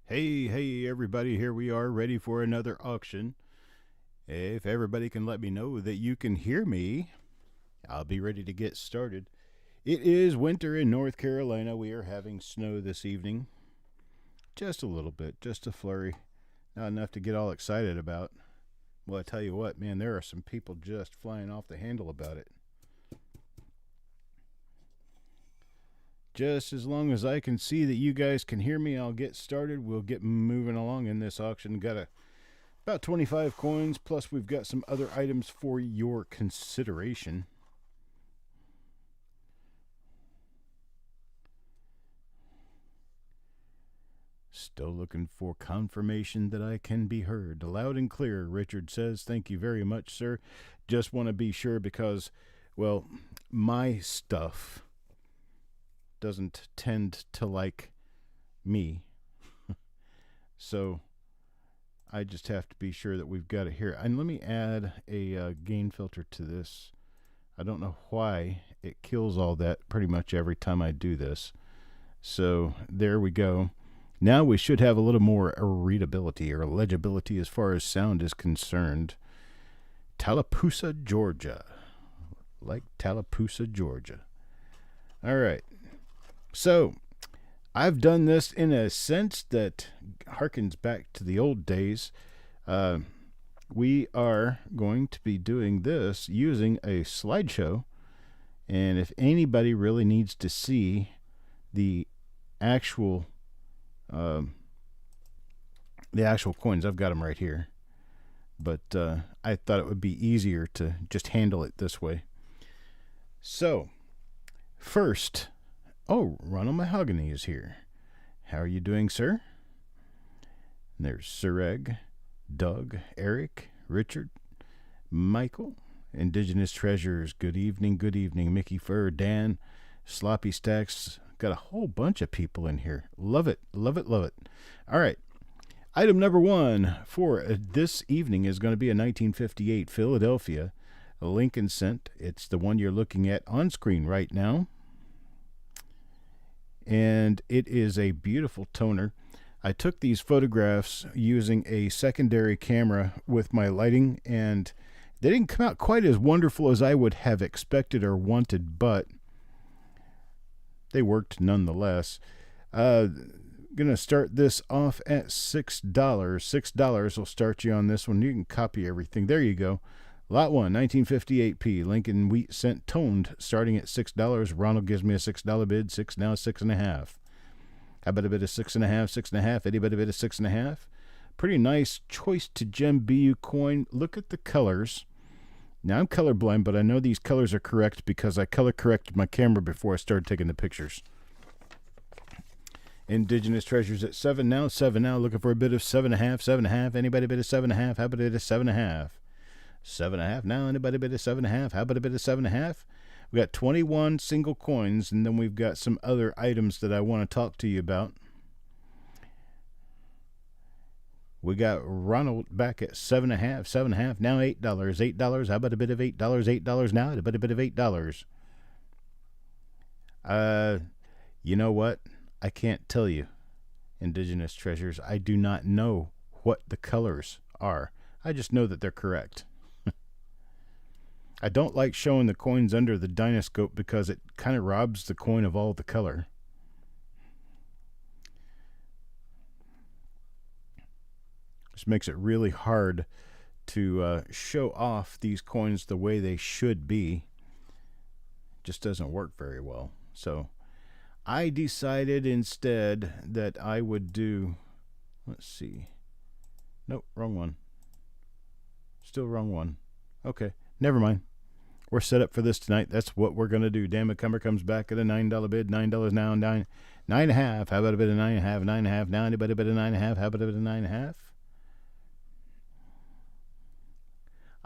Hey, everybody, here we are ready for another auction. If everybody can let me know that you can hear me, I'll be ready to get started. It is winter in North Carolina. We are having snow this evening. Just a little bit, just a flurry. Not enough to get all excited about. Well, I tell you what, man, there are some people just flying off the handle about it. Just as long as I can see that you guys can hear me, I'll get started. We'll get moving along in this auction. Got about 25 coins, plus we've got some other items for your consideration. Still looking for confirmation that I can be heard. Loud and clear, Richard says. Thank you very much, sir. Just want to be sure because, well, my stuff doesn't tend to like me. So I just have to be sure that we've got it here. And let me add a gain filter to this. I don't know why it kills all that pretty much every time I do this. So there we go. Now we should have a little more readability or legibility as far as sound is concerned. Tallapoosa, Georgia. Like Tallapoosa, Georgia. All right. So I've done this in a sense that harkens back to the old days. We are going to be doing this using a slideshow. And if anybody really needs to see the actual coins, I've got them right here. But I thought it would be easier to just handle it this way. So, first, Ronald Mahogany is here. How are you doing, sir? And there's Sureg, Doug, Eric, Richard, Michael, Indigenous Treasures. Good evening, Mickey Fur, Dan, Sloppy Stacks. Got a whole bunch of people in here. Love it. All right. Item number one for this evening is going to be a 1958 Philadelphia Lincoln cent. It's the one you're looking at on screen right now. And it is a beautiful toner. I took these photographs using a secondary camera with my lighting, and they didn't come out quite as wonderful as I would have expected or wanted, but they worked nonetheless. Gonna start this off at $6. $6 will start you on this one. You can copy everything. There you go. Lot 1, 1958p, Lincoln Wheat Cent toned, starting at $6. Ronald gives me a $6 bid. 6 now, 6.5. How about a bit of 6.5, 6.5? Anybody bid of 6.5? Pretty nice choice to gem BU coin. Look at the colors. Now I'm colorblind, but I know these colors are correct because I color corrected my camera before I started taking the pictures. Indigenous Treasures at 7 now, 7 now. Looking for a bit of 7.5, 7.5. Anybody bid of 7.5? How about a bit of 7.5? 7.5 now. Anybody bid a 7.5? How about a bit of 7.5? We got 21 single coins, and then we've got some other items that I want to talk to you about. We got Ronald back at 7.5, 7.5 now. $8, $8. How about a bit of $8? $8 now. How about a bit of $8? You know what? I can't tell you, Indigenous Treasures. I do not know what the colors are. I just know that they're correct. I don't like showing the coins under the Dynoscope because it kind of robs the coin of all the color. This makes it really hard to show off these coins the way they should be. It just doesn't work very well. So I decided instead that I would do, let's see. Nope, wrong one. Still wrong one. Okay, never mind. We're set up for this tonight. That's what we're going to do. Dan McCumber comes back at a $9 bid. $9 now. 9.5. How about a bit of 9.5? 9.5 now. Anybody bid a 9.5? How about a bit of 9.5?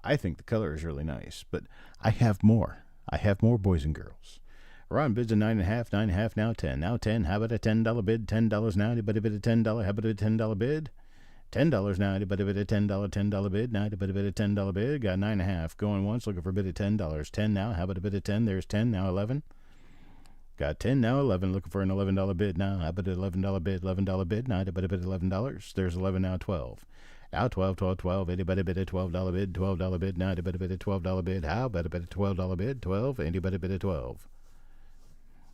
I think the color is really nice, but I have more. I have more, boys and girls. Ron bids a 9.5. 9.5 now. 10. Now 10. How about a $10 bid? $10 now. Anybody bid a $10? How about a $10 bid? $10 now. Anybody bid a $10 bid? Now anybody bid a $10 bid? Got 9.5. Going once, looking for a bid of $10. 10 now. How about a bid of 10? There's 10 now. 11. Got 10 now, 11. Looking for an $11 bid now. How about an $11 bid, $11 bid? Now, how about a bid $11? There's 11 now, 12. Now 12, 12, 12. Anybody bid a $12 bid, $12 bid? Now, anybody bid a $12 bid? How about a bid a $12 bid, 12? Anybody bid a 12?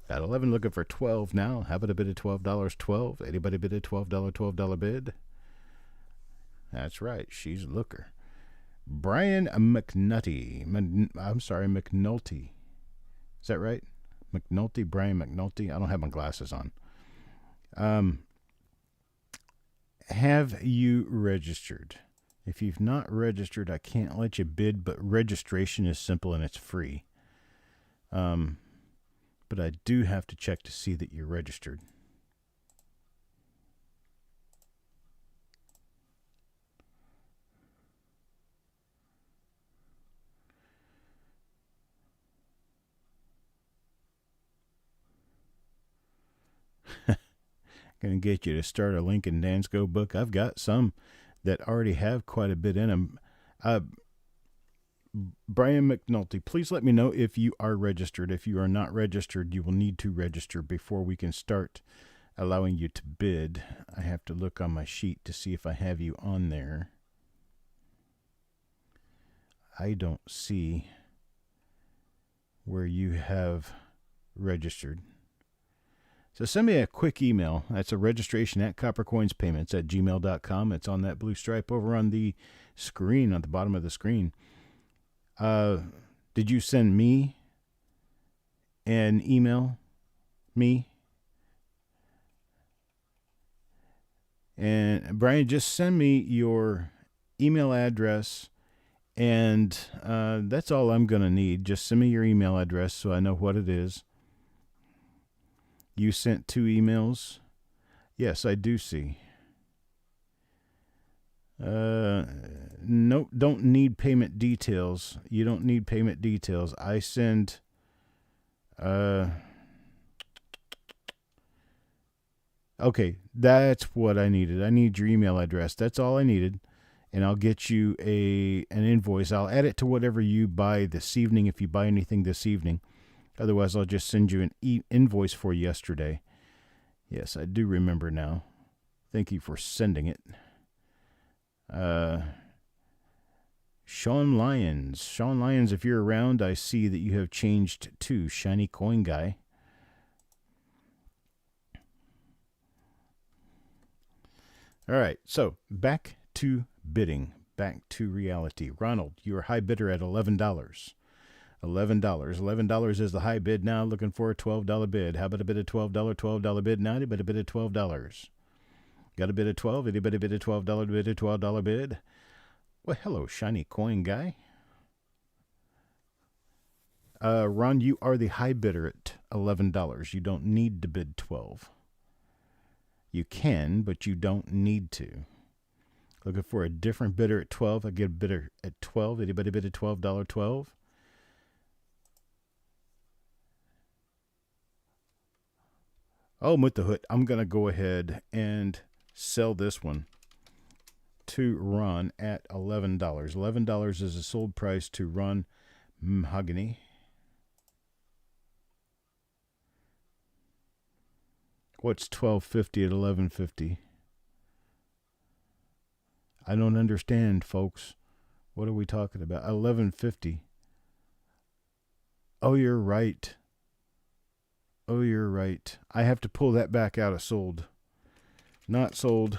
Got 11 looking for 12 now. How about a bid of $12, 12? Anybody bid a $12 bid? That's right. She's a looker. Brian McNulty. McNulty. Is that right? McNulty, Brian McNulty. I don't have my glasses on. Have you registered? If you've not registered, I can't let you bid, but registration is simple and it's free. But I do have to check to see that you're registered. Going to get you to start a Lincoln Dansco book. I've got some that already have quite a bit in them. Brian McNulty, please let me know if you are registered. If you are not registered, you will need to register before we can start allowing you to bid. I have to look on my sheet to see if I have you on there. I don't see where you have registered. So send me a quick email. That's a registration at coppercoinspayments@gmail.com. It's on that blue stripe over on the screen, at the bottom of the screen. Did you send me an email? Me? And Brian, just send me your email address, and that's all I'm going to need. Just send me your email address so I know what it is. You sent 2 emails? Yes, I do see. Nope, don't need payment details. You don't need payment details. I send, okay, that's what I needed. I need your email address. That's all I needed. And I'll get you an invoice. I'll add it to whatever you buy this evening if you buy anything this evening. Otherwise, I'll just send you an invoice for yesterday. Yes, I do remember now. Thank you for sending it. Sean Lyons. Sean Lyons, if you're around, I see that you have changed to Shiny Coin Guy. All right, so back to bidding. Back to reality. Ronald, you're a high bidder at $11. $11 is the high bid now. Looking for a $12 bid. How about a bid of $12 bid now? Anybody bid of $12? Got a bid of 12? Anybody bid a $12 bid? A $12 bid? Well, hello, Shiny Coin Guy. Ron, you are the high bidder at $11. You don't need to bid 12. You can, but you don't need to. Looking for a different bidder at 12. I get a bidder at 12. Anybody bid a $12 12? Oh, with the hood, I'm going to go ahead and sell this one to Ron at $11. $11 is a sold price to Ron Mahogany. What's $12.50 at $11.50? I don't understand, folks. What are we talking about? $11.50. Oh, you're right. Oh, you're right. I have to pull that back out of sold. Not sold.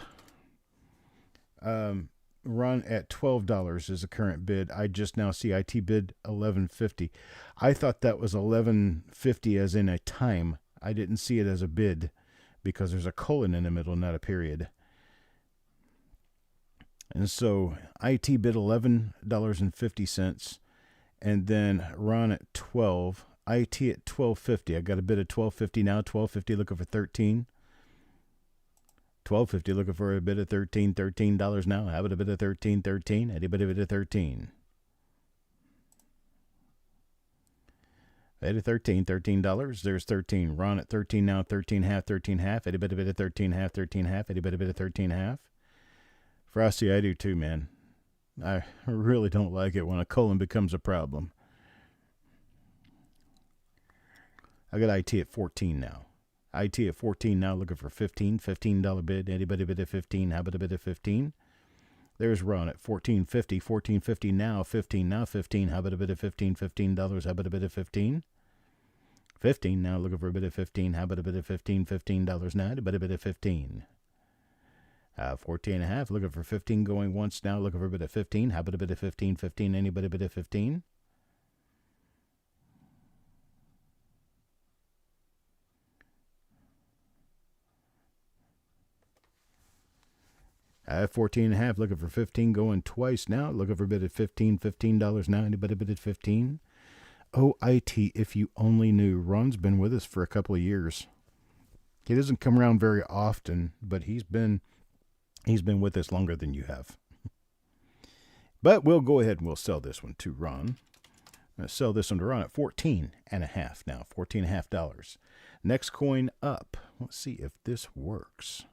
Run at $12 is the current bid. I just now see IT bid $11.50. I thought that was $11.50 as in a time. I didn't see it as a bid because there's a colon in the middle, not a period. And so IT bid $11.50, and then Ron at 12. IT at $12.50. I got a bid of $12.50 now. $12.50 looking for 13. $12.50 looking for a bid of $13 now. How about a bid of 13? Anybody bid of 13? Bid of $13. There's 13. Ron at 13 now. 13 half. Anybody bid of 13 half? Anybody bid of 13 half? Frosty, I do too, man. I really don't like it when a colon becomes a problem. I got IT at 14 now. IT at 14 now, looking for 15. $15 bid. Anybody bid at 15? How about a bid at 15? There's Ron at 14.50. 14.50 now. 15 now. 15. How about a bid at 15? $15. How about a bid at 15? 15 now, looking for a bid at 15. How about a bid at 15? $15 now. How about a bid at 15? 14 and a half, looking for 15 going once now, looking for a bid at 15. How about a bid at 15? 15. Anybody bid at 15? I have 14 and a half, looking for 15 going twice now, looking for a bid at 15. $15 now. Anybody bid at 15? Oh, IT, if you only knew, Ron's been with us for a couple of years. He doesn't come around very often, but he's been with us longer than you have. But we'll go ahead and we'll sell this one to Ron. I'm going to sell this one to Ron at 14 and a half now, $14.50. Next coin up. Let's see if this works.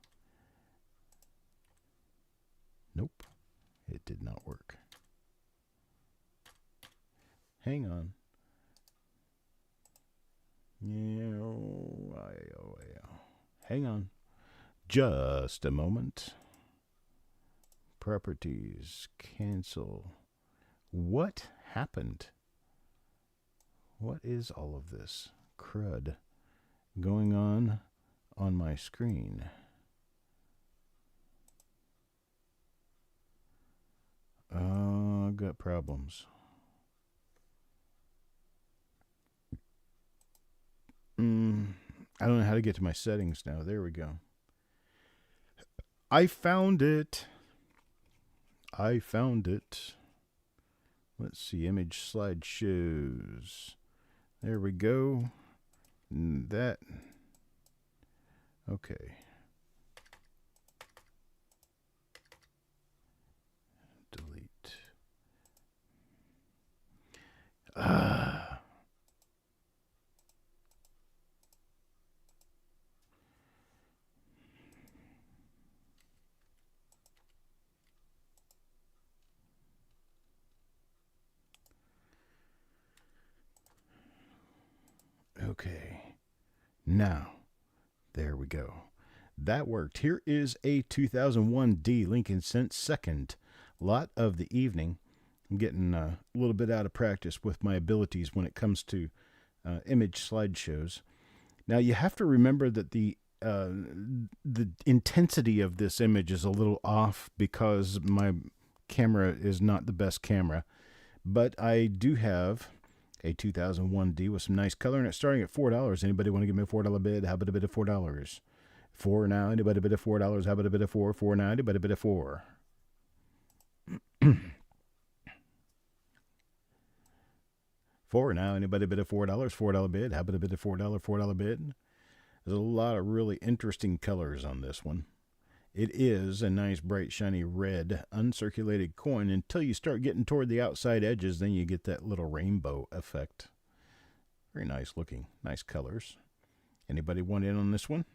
Nope, it did not work. Hang on. Hang on. Just a moment. Properties. Cancel. What happened? What is all of this crud going on my screen? I've got problems. I don't know how to get to my settings now. There we go. I found it. Let's see. Image slideshows. There we go. That. Okay. Delete. Okay, now, there we go. That worked. Here is a 2001 D Lincoln Cent second lot of the evening. I'm getting a little bit out of practice with my abilities when it comes to image slideshows. Now, you have to remember that the intensity of this image is a little off because my camera is not the best camera, but I do have a 2001 D with some nice color in it, starting at $4. Anybody want to give me a $4 bid? How about a bid of $4? $4 now. Anybody bid of $4? How about a bid of $4? $4 now. Anybody bid of $4? $4 now. Anybody bid of $4? $4 bid. How about a bid of $4? $4 bid. There's a lot of really interesting colors on this one. It is a nice, bright, shiny red, uncirculated coin until you start getting toward the outside edges. Then you get that little rainbow effect. Very nice looking. Nice colors. Anybody want in on this one?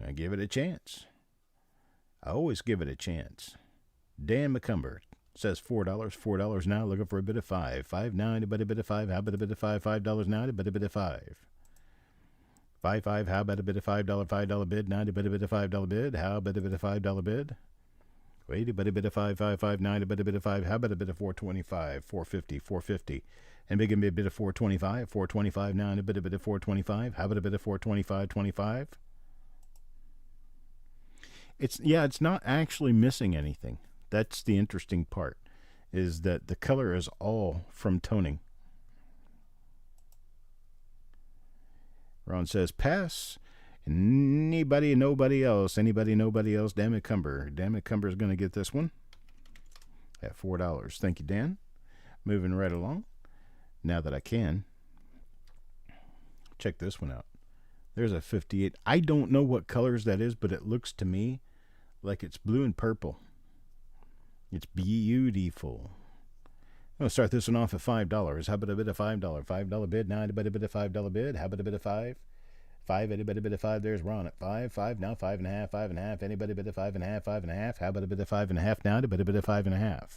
I give it a chance. I always give it a chance. Dan McCumber says $4. $4 now. Looking for a bid of $5. $5 now. Anybody bid of $5? How about a bid of $5? $5 now. Anybody bid of $5? 5. How about a bid of $5 bid? Now, a bit of $5 bid. How about a bit of $5 bid? Wait, a bit of $5, 9, a bit of $5. How about a bit of $4.25, $4.50, $4.50? And give me a bit of $4.25, $4.25 now, and a bit of $4.25. How about a bit of $4.25, $25? It's not actually missing anything. That's the interesting part, is that the color is all from toning. Ron says, pass. Anybody, nobody else. Anybody, nobody else. Dan McCumber. Dan McCumber is going to get this one at $4. Thank you, Dan. Moving right along. Now that I can. Check this one out. There's a 58. I don't know what colors that is, but it looks to me like it's blue and purple. It's beautiful. I'm going to start this one off at $5. How about a bit of $5? $5 bid. Now, anybody bid a $5 bid? How about a bit of $5? $5. Anybody bid a $5? There's Ron at $5. $5 now. $5.5. $5.5. Anybody bid a $5.5? $5.5. How about a bit of $5.5 now? Anybody bid a $5.5?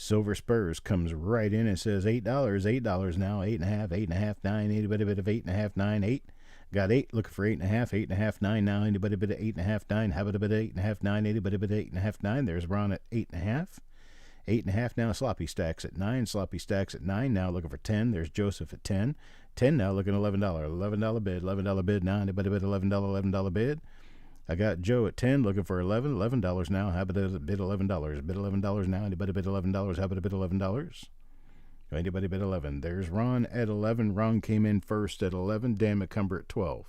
Silver Spurs comes right in and says $8, $8 now, 8.5, 8.5, 9, anybody bit of 8.5, 9, 8. Got 8, looking for 8.5, 8.5, 9 now, anybody bit of 8.5, 9, how about a bit of 8.5, 9, anybody bit of 8.5, 9. There's Ron at 8.5. 8.5 now, Sloppy Stacks at 9, Sloppy Stacks at 9, now looking for 10. There's Joseph at 10. 10 now, looking at $11, $11 bid, $11 bid now, anybody bid $11, $11 bid. I got Joe at 10, looking for $11 now. How about a bid $11? Bid $11 now. Anybody bid $11? How about a bid $11? Anybody bid 11? There's Ron at 11. Ron came in first at 11. Dan McCumber at 12.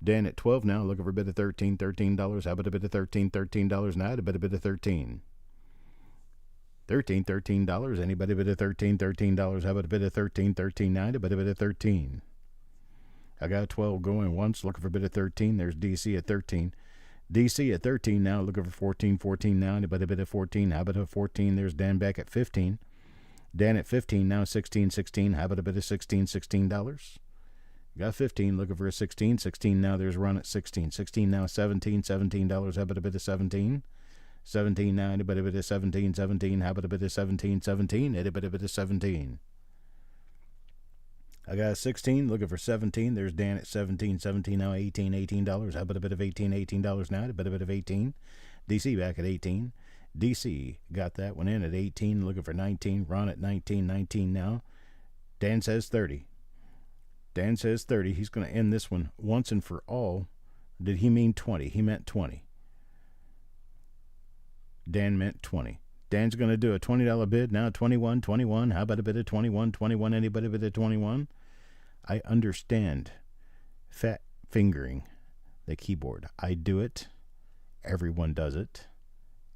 Dan at 12 now, looking for a bid of $13. $13. How about a bid of $13? $13 now. A bid of 13. $13. Anybody bid of $13? $13. How about a bid of 13? 13 now. A bid of 13. I got 12 going once, looking for a bit of 13. There's DC at 13. DC at 13 now, looking for 14. 14 now, anybody a bit of 14? How about a 14? There's Dan back at 15. Dan at 15 now, 16. 16. How about a bit of 16? $16. Got 15, looking for a 16. 16 now, there's Ron at 16. 16 now, 17. $17. How about a bit of 17? 17 now, anybody a bit of 17? 17. How about a bit of 17? 17. Anybody a bit of 17? I got a 16, looking for 17. There's Dan at 17. 17 now, 18. $18. How about a bit of 18? $18 now. A bit of 18. DC back at 18. DC got that one in at 18, looking for 19. Ron at 19. 19 now. Dan says 30. Dan says 30. He's going to end this one once and for all. Did he mean 20? He meant 20. Dan meant 20. Dan's going to do a $20 bid now. 21. 21. How about a bit of 21? 21. Anybody bid of 21? I understand fat fingering the keyboard. I do it. Everyone does it.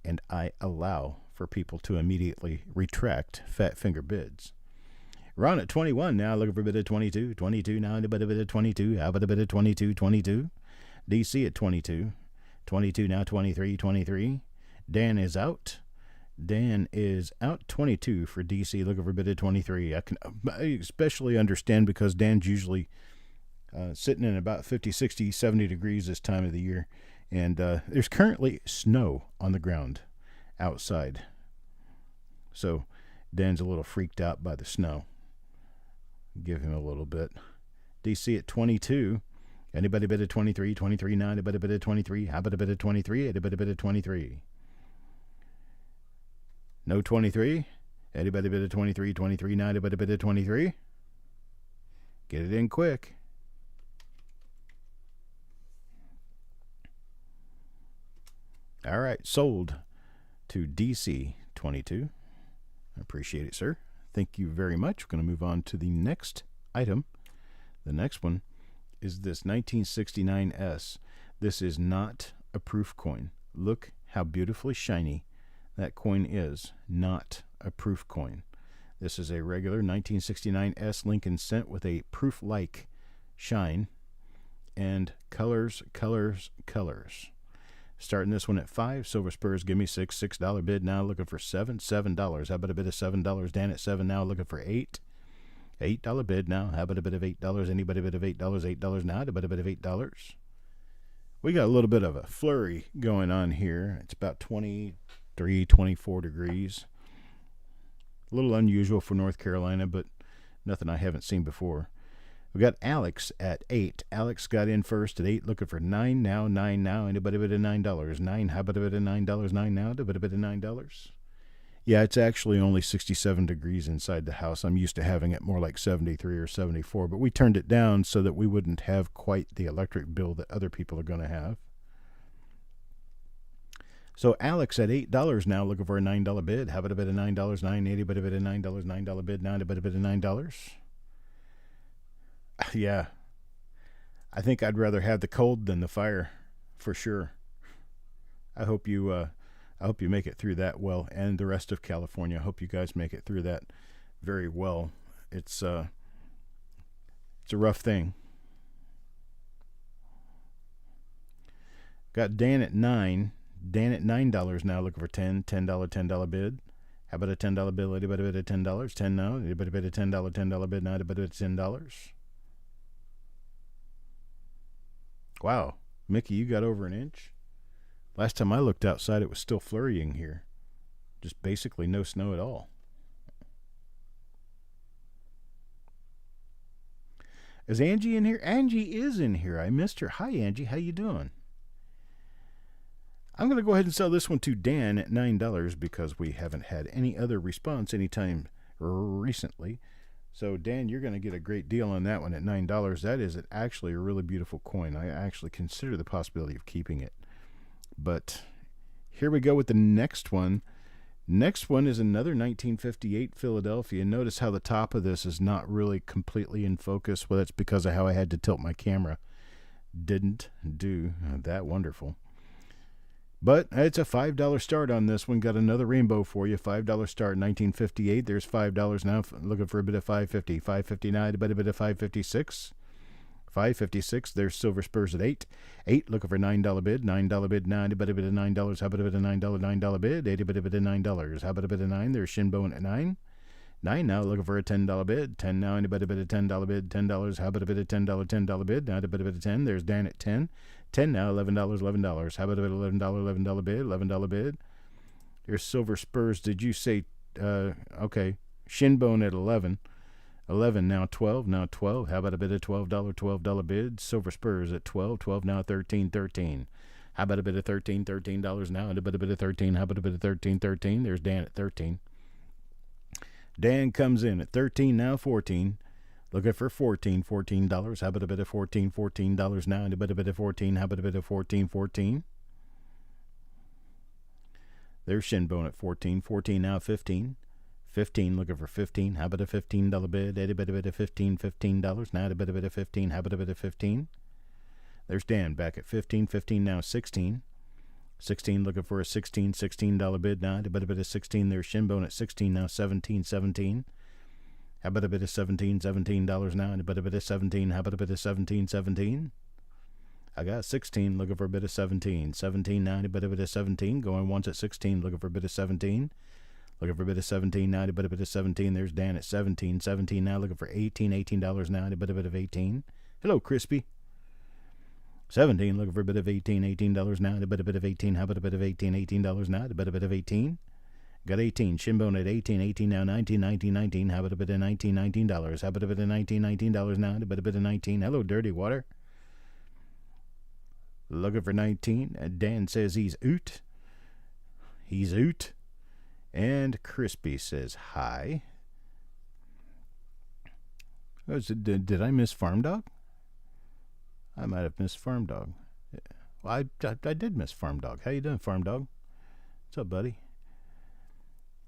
And I allow for people to immediately retract fat finger bids. Ron at 21 now, looking for a bit of 22. 22 now, a bit of 22. How about a bit of 22? 22. DC at 22. 22 now, 23. 23. Dan is out. Dan is out. 22 for DC, looking for a bit of 23. I especially understand because Dan's usually sitting in about 50, 60, 70 degrees this time of the year. And there's currently snow on the ground outside. So Dan's a little freaked out by the snow. Give him a little bit. DC at 22. Anybody bid of 23? 23 now. Anybody bid of 23? How about a bit of 23? Anybody bid of 23? No 23. Anybody bid of 23? 23 now. Anybody bid of 23? Get it in quick. All right, sold to DC 22. I appreciate it, sir. Thank you very much. We're going to move on to the next item. The next one is this 1969S. This is not a proof coin. Look how beautifully shiny that coin is. Not a proof coin. This is a regular 1969S Lincoln cent with a proof-like shine and colors, colors, colors. Starting this one at 5. Silver Spurs, give me 6. $6 bid now, looking for 7. $7. How about a bid of $7? Dan at 7 now, looking for 8. $8 bid now. How about a bit of $8? Anybody bid of $8? $8 now. How about a bit of $8? We got a little bit of a flurry going on here. It's about 23, 24 degrees. A little unusual for North Carolina, but nothing I haven't seen before. We got Alex at 8. Alex got in first at 8, looking for 9 now. 9 now. Anybody bid of $9? 9. How about a bit of $9? 9 now. A bit of $9. Yeah, it's actually only 67 degrees inside the house. I'm used to having it more like 73 or 74, but we turned it down so that we wouldn't have quite the electric bill that other people are going to have. So Alex at $8 now, looking for a $9 bid. How about a bit of $9? 9.80, but a bit of $9. $9 bid now. A bit of $9. Yeah, I think I'd rather have the cold than the fire, for sure. I hope you make it through that well, and the rest of California. I hope you guys make it through that very well. It's a rough thing. Got Dan at 9. Dan at $9 now, looking for 10. $10 bid. How about a $10 bill? Anybody bid of $10? 10 now. Anybody bid a $10 bid now? Anybody bid $10? Wow, Mickey, you got over an inch. Last time I looked outside, it was still flurrying here. Just basically no snow at all. Is Angie in here? Angie is in here. I missed her. Hi, Angie. How you doing? I'm going to go ahead and sell this one to Dan at $9 because we haven't had any other response anytime recently. So, Dan, you're going to get a great deal on that one at $9. That is actually a really beautiful coin. I actually consider the possibility of keeping it. But here we go with the next one. Next one is another 1958 Philadelphia. Notice how the top of this is not really completely in focus. Well, that's because of how I had to tilt my camera. Didn't do that wonderful. But it's a $5 start on this one. Got another rainbow for you. $5 start, 1958. There's $5 now. Looking for a bit of $5.50. $5.59, a bit of $5.56. $5.56. There's Silver Spurs at 8. 8. Looking for $9 bid. $9 bid. 9. A bit of $9. How about a bit of $9 bid? 8. A bit of $9. How about a bit of 9? There's Shinbone at 9. 9 now. Looking for a $10 bid. 10 now. And a bit of $10 bid. $10. How about a bit of $10 bid? Now a bit of 10. There's Dan at 10. 10 now, $11, $11. How about a bit of $11 bid? $11 bid. Here's Silver Spurs. Did you say, okay, Shinbone at 11. 11 now, 12, now 12. How about a bit of $12 bid? Silver Spurs at 12. 12 now, 13, 13. How about a bit of $13 now? And a bit of 13. How about a bit of 13, 13? There's Dan at 13. Dan comes in at 13 now, 14. Looking for $14. How about a bit of $14 now? And a bit of 14. How about a bit of 14? There's Shinbone at 14. 14 now, 15. 15, looking for 15. How about a $15 bid? A bit of $15. Now a bit of 15. How about a bit of 15? There's Dan back at 15. 15 now, 16. 16, looking for a $16 bid. Now a bit of 16. There's Shinbone at 16. Now 17. How about a bit of $17 now? And a bit of 17. How about a bit of 17? I got 16, looking for a bit of 17. 17 now, and a bit of 17. Going once at 16, looking for a bit of 17. Looking for a bit of 17 now, and a bit of 17. There's Dan at 17. 17 now, looking for 18. $18 now, and a bit of 18. Hello, Crispy. 17, looking for a bit of 18. $18 now, and a bit of 18. How about a bit of 18? $18 now, and a bit of 18. Got 18. Shinbone at 18. 18 now, 19. How about a bit of $19? How about a bit of $19 now? And a bit of 19. Hello, Dirty Water. Looking for 19. Dan says he's out. He's out. And Crispy says hi. Did I miss Farm Dog? I might have missed Farm Dog. Well, I did miss Farm Dog. How you doing, Farm Dog? What's up, buddy?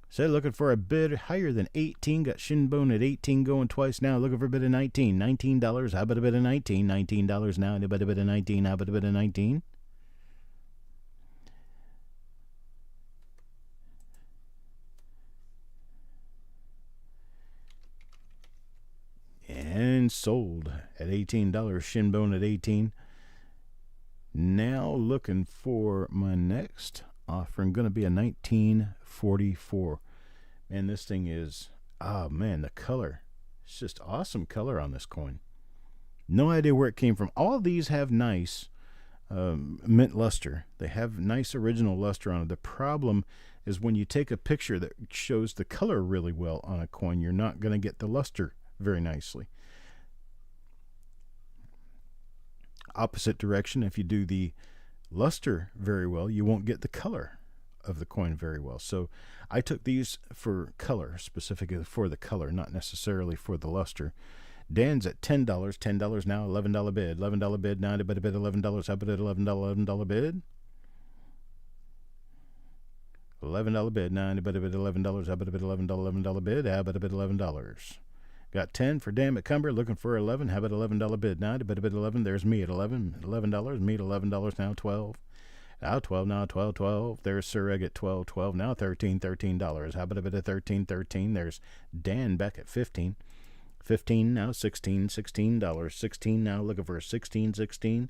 Said looking for a bid higher than 18. Got Shinbone at 18 going twice now. Looking for a bit of 19. $19. How about a bit of 19? $19 now. And a bit of 19. How about a bit of 19? And sold at $18. Shinbone at 18. Now looking for my next offering, going to be a 1944. Man, this thing is, the color. It's just awesome color on this coin. No idea where it came from. All of these have nice mint luster. They have nice original luster on it. The problem is when you take a picture that shows the color really well on a coin, you're not going to get the luster very nicely. Opposite direction, if you do the luster very well, you won't get the color of the coin very well. So I took these for color, specifically for the color, not necessarily for the luster. Dan's at $10. $10 now, $11 bid. $11 bid now, a bit of $11. How about it? $11 bid? $11 bid now, a bit of $11. How about a bit $11 bid? How about a bit $11? Got 10 for Dan McCumber, looking for 11. How about $11 bid now? A bit of 11. There's me at 11. $11. Me at $11 now, 12. Now 12, now 12. There's Sir Egg at 12. Now $13. How about a bit of 13? There's Dan back at 15. 15 now, $16. $16 now, looking for a 16.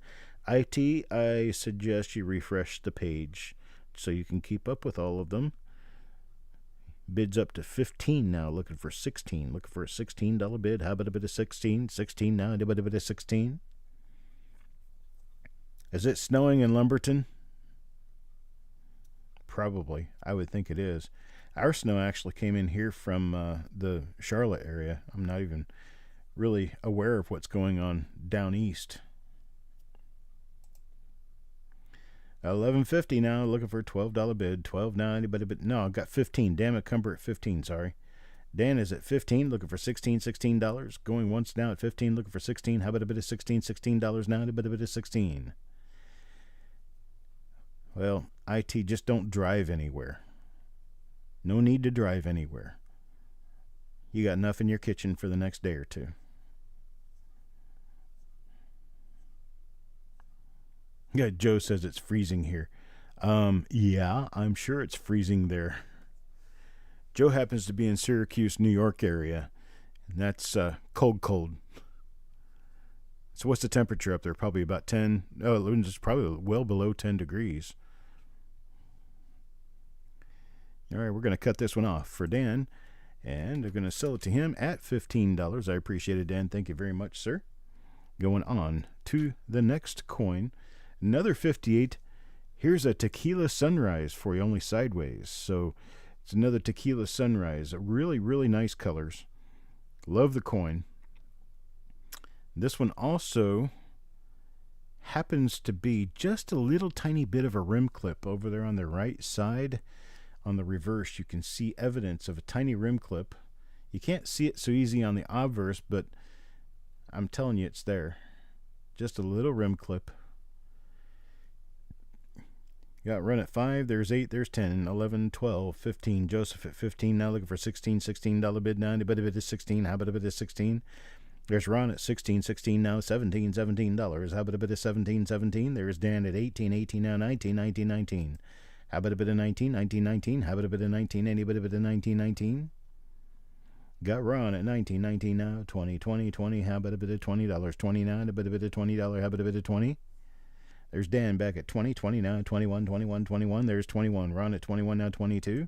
IT, I suggest you refresh the page so you can keep up with all of them. Bids up to 15 now, looking for 16. Looking for a $16 bid. How about a bit of 16? 16 now, a bit of 16. Is it snowing in Lumberton? Probably. I would think it is. Our snow actually came in here from the Charlotte area. I'm not even really aware of what's going on down east. 11.50 now, looking for a $12 bid. 12.90, but no, I got 15. Damn it, Cumber at 15. Sorry. Dan is at 15, looking for $16. Going once now at 15, looking for 16. How about a bit of 16? $16 now, a bit of 16. Well, IT, just don't drive anywhere. No need to drive anywhere. You got enough in your kitchen for the next day or two. Yeah, Joe says it's freezing here. Yeah, I'm sure it's freezing there. Joe happens to be in Syracuse, New York area, and that's cold. So what's the temperature up there? Probably about 10. Oh, it's probably well below 10 degrees. All right, we're going to cut this one off for Dan, and they're going to sell it to him at $15. I appreciate it, Dan. Thank you very much, sir. Going on to the next coin. Another 58. Here's a tequila sunrise for you, only sideways. So it's another tequila sunrise. Really, really nice colors. Love the coin. This one also happens to be just a little tiny bit of a rim clip over there on the right side. On the reverse, you can see evidence of a tiny rim clip. You can't see it so easy on the obverse, but I'm telling you it's there. Just a little rim clip. Got run at 5, there's 8, there's 10, 11, 12, 15. Joseph at 15, now looking for $16 bid now. A bit of 16, how about a bit of 16? There's Ron at 16 now, $17. How about a bit of 17? There's Dan at 18 now, 19. How about a bit of 19? How about a bit of 19? Anybody bit of 19? Got Ron at 19 now, 20. How about a bit of $20? 20 now, a bit of $20. How about a bit of 20? There's Dan back at 20 now, 21. There's 21. Ron at 21 now, 22.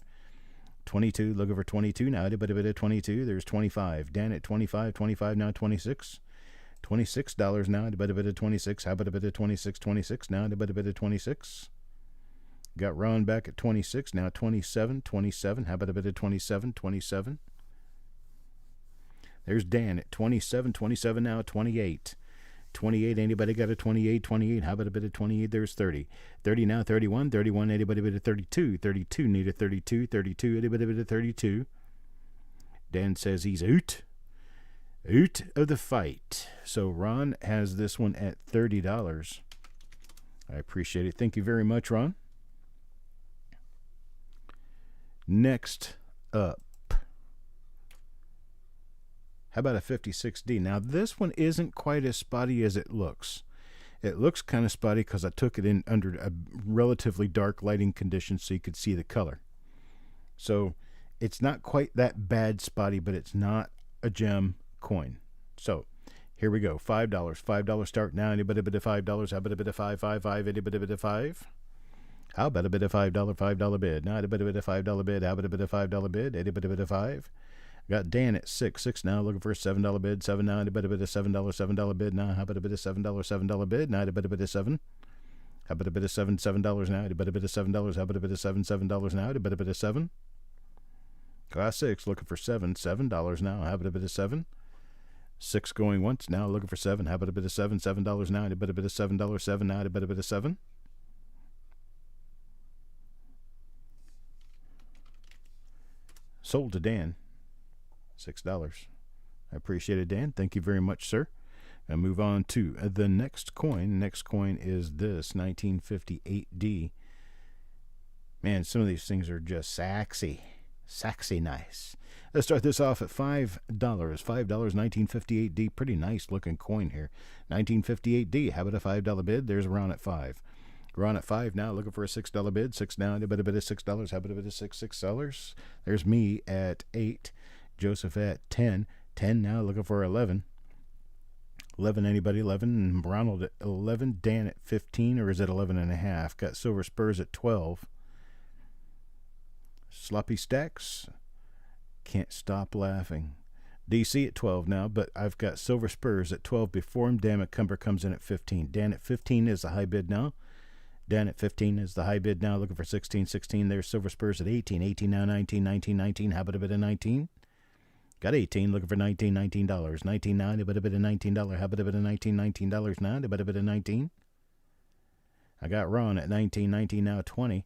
22, looking for 22 now, a bit of 22. There's 25. Dan at 25 now, 26. $26 now, a bit of 26. How about a bit of 26 now, a bit of 26. Got Ron back at 26 now, 27. How about a bit of 27? There's Dan at 27 now, 28. 28, anybody got a 28? How about a bit of 28? There's 30. 30 now, 31. Anybody bit of 32? 32, need a 32. Anybody bit of 32? Dan says he's out of the fight. So Ron has this one at $30. I appreciate it. Thank you very much, Ron. Next up, how about a 56D? Now, this one isn't quite as spotty as it looks. It looks kind of spotty because I took it in under a relatively dark lighting condition so you could see the color. So it's not quite that bad spotty, but it's not a gem coin. So here we go. $5. $5 start now. Anybody bit of $5? How about a bit of 5? Anybody bit of 5? How about a bit of $5 bid? Now a bit of $5 bid. How about a bit of $5 bid? Anybody bit of 5? Got Dan at 6 now, looking for a $7 bid. 7 now, a bit of $7 bid now. How about a bit of $7 bid? Now a bit of 7. How about a bit of $7 now? A bit of $7. How about a bit of $7 now? A bit of 7. Class 6 looking for $7 now. How about a bit of 7? 6 going once now, looking for 7. How about a bit of $7 now? A bit of $7. 7 now, a bit of 7. Sold to Dan. $6. I appreciate it, Dan. Thank you very much, sir. And move on to the next coin. Next coin is this 1958D. Man, some of these things are just sexy nice. Let's start this off at $5. $5, 1958D. Pretty nice looking coin here. 1958D. How about a $5 bid? There's Ron at 5. Ron at 5 now, looking for a $6 bid. 6 now, a bit of $6. How about a bit of $6? There's me at 8. Joseph at 10. 10 now, looking for 11. 11, anybody? 11. Ronald at 11. Dan at 15, or is it 11.5? Got Silver Spurs at 12. Sloppy Stacks. Can't stop laughing. DC at 12 now, but I've got Silver Spurs at 12 before him. Dan McCumber comes in at 15. Dan at 15 is the high bid now. Dan at 15 is the high bid now, looking for 16. There's Silver Spurs at 18. 18 now, 19. How about a bit of 19? Got 18, looking for $19, $19. $19.90, a bit of $19. How about a bit of $19 now? A bit of 19. I got Ron at 19, 19 now 20.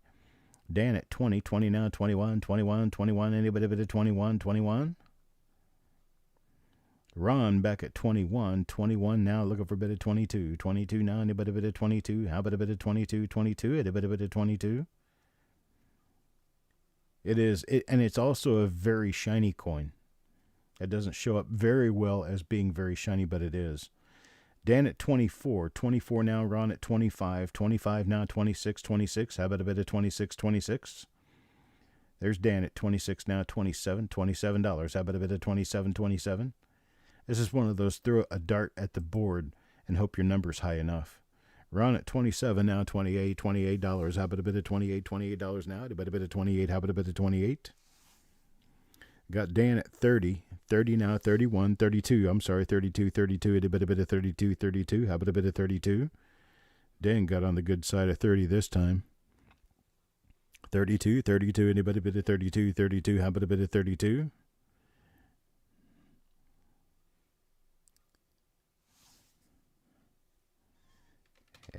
Dan at 20, 20 now 21, 21, 21. Anybody bit of 21, 21? Ron back at 21, 21 now looking for a bit of 22, 22 now. Anybody bit of 22? How about a bit of 22, 22? Anybody bit of 22? And it's also a very shiny coin. It doesn't show up very well as being very shiny, but it is. Dan at 24, 24 now. Ron at 25, 25 now. 26, 26. How about a bit of 26, 26? There's Dan at 26 now. 27, $27. How about a bit of 27, 27? This is one of those throw a dart at the board and hope your number's high enough. Ron at 27 now. 28, $28. How about a bit of 28, $28 now? How about a bit of 28? How about a bit of 28? Got Dan at 30, 30 now, 31, 32. I'm sorry, 32, 32. A bit of 32, 32. How about a bit of 32? Dan got on the good side of 30 this time. 32, 32. Anybody bit of 32, 32. How about a bit of 32?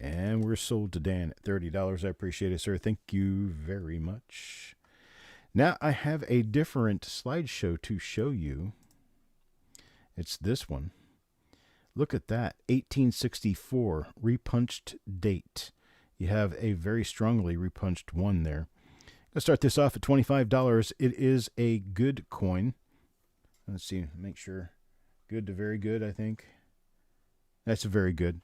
And we're sold to Dan at $30. I appreciate it, sir. Thank you very much. Now I have a different slideshow to show you. It's this one. Look at that. 1864 repunched date. You have a very strongly repunched one there. Let's start this off at $25. It is a good coin. Let's see. Make sure. Good to very good, I think. That's a very good.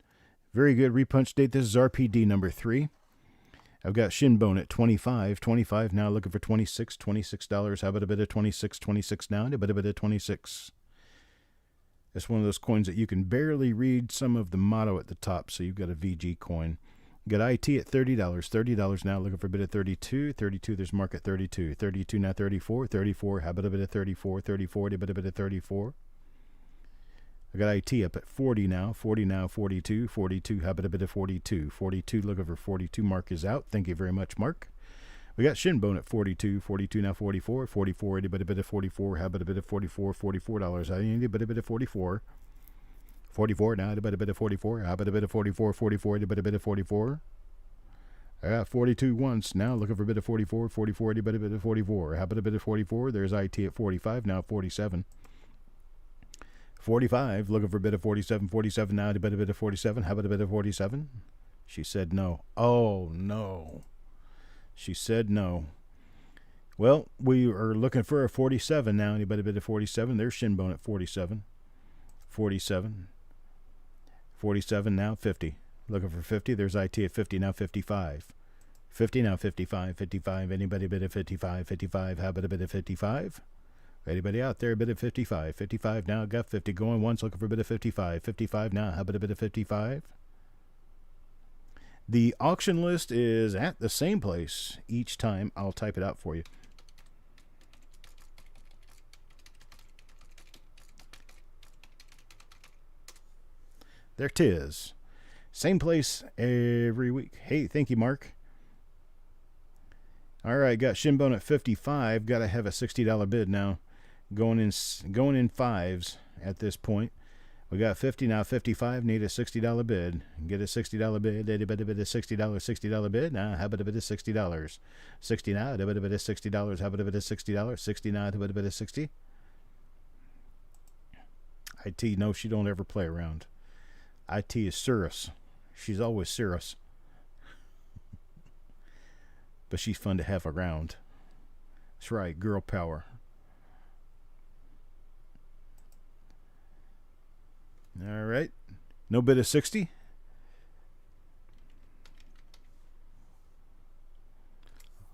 Very good repunch date. This is RPD number 3. I've got Shinbone at 25. 25 now, looking for $26. $26. How about a bit of 26? 26 now. A bit of 26. It's one of those coins that you can barely read some of the motto at the top, so you've got a VG coin. Got IT at $30. $30 now, looking for a bit of 32. 32, there's Mark at 32. 32 now, 34. 34, how about a bit of 34? 34, a bit of 34. I got IT up at 40 now. 40 now, 42. 42, how about a bit of 42? 42, looking for 42. Mark is out. Thank you very much, Mark. We got Shinbone at 42. 42 now, 44. 44, a bit of 44. How about a bit of 44? $44. I need a bit of 44. 44 now, a bit of 44. How about a bit of 44? 44, a bit of 44. I got 42 once. Now looking for a bit of 44. 44, a bit of 44. How about a bit of 44? There's IT at 45 now, 47. 45, looking for a bit of 47. 47 now, a bit of 47. How about a bit of 47? She said no. Oh, no. She said no. Well, we are looking for a 47 now. Anybody bit of 47? There's Shinbone at 47. 47. 47 now, 50. Looking for 50. There's IT at 50 now, 55. 50 now, 55. 55. Anybody bit of 55? 55. How about a bit of 55? Anybody out there, a bit of 55? 55 now, got 50. Going once, looking for a bit of 55. 55 now, how about a bit of 55? The auction list is at the same place each time. I'll type it out for you. There 'tis. Same place every week. Hey, thank you, Mark. All right, got Shinbone at 55. Got to have a $60 bid now. Going in fives at this point. We got 50 now, 55. Need a $60 bid. Get a $60 bid. A bit of $60 bid. Now, how about a bit of $60? 60 now, a bit of $60. How about a bit of $60? 60 now, a bit of 60. IT, no, she don't ever play around. IT is serious. She's always serious. But she's fun to have around. That's right, girl power. All right. No bid of 60.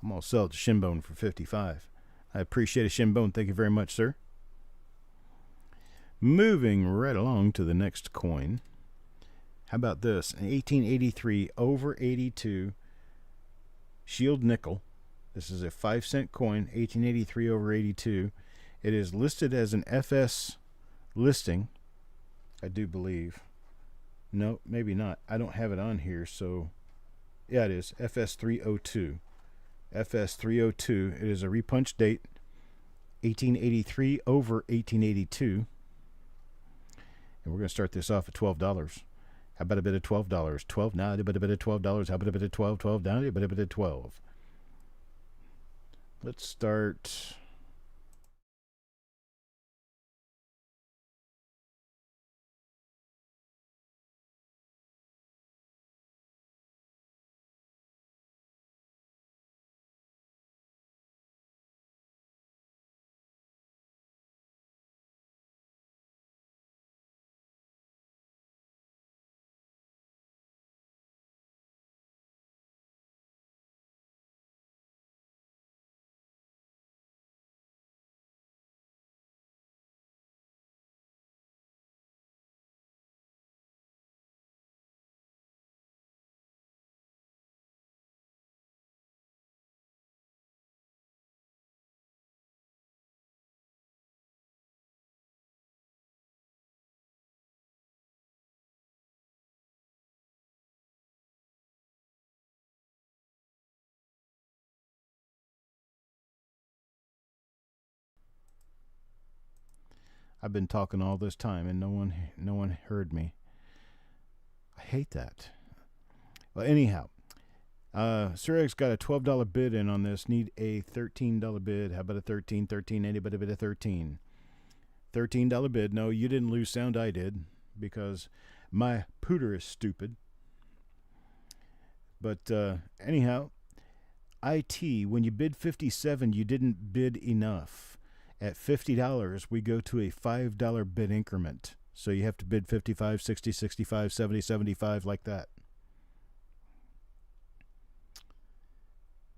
I'm going to sell it to Shinbone for 55. I appreciate it, Shinbone. Thank you very much, sir. Moving right along to the next coin. How about this? An 1883 over 82 Shield nickel. This is a 5-cent coin, 1883 over 82. It is listed as an FS listing, I do believe. No, maybe not. I don't have it on here, so yeah, it is FS 302. FS 302. It is a repunch date. 1883 over 1882. And we're going to start this off at $12. How about a bit of $12? 12 now, a bit of $12. How about a bit of 12? 12 down, a bit of 12. Let's start. I've been talking all this time and no one heard me. I hate that. Well, anyhow, Surex got a $12 bid in on this. Need a $13 bid. How about a 13? 13. Anybody bid a 13? $13 bid. No, you didn't lose sound. I did, because my pooter is stupid. But anyhow, IT, when you bid 57, you didn't bid enough. At $50, we go to a $5 bid increment. So you have to bid 55, 60, 65, 70, 75, like that.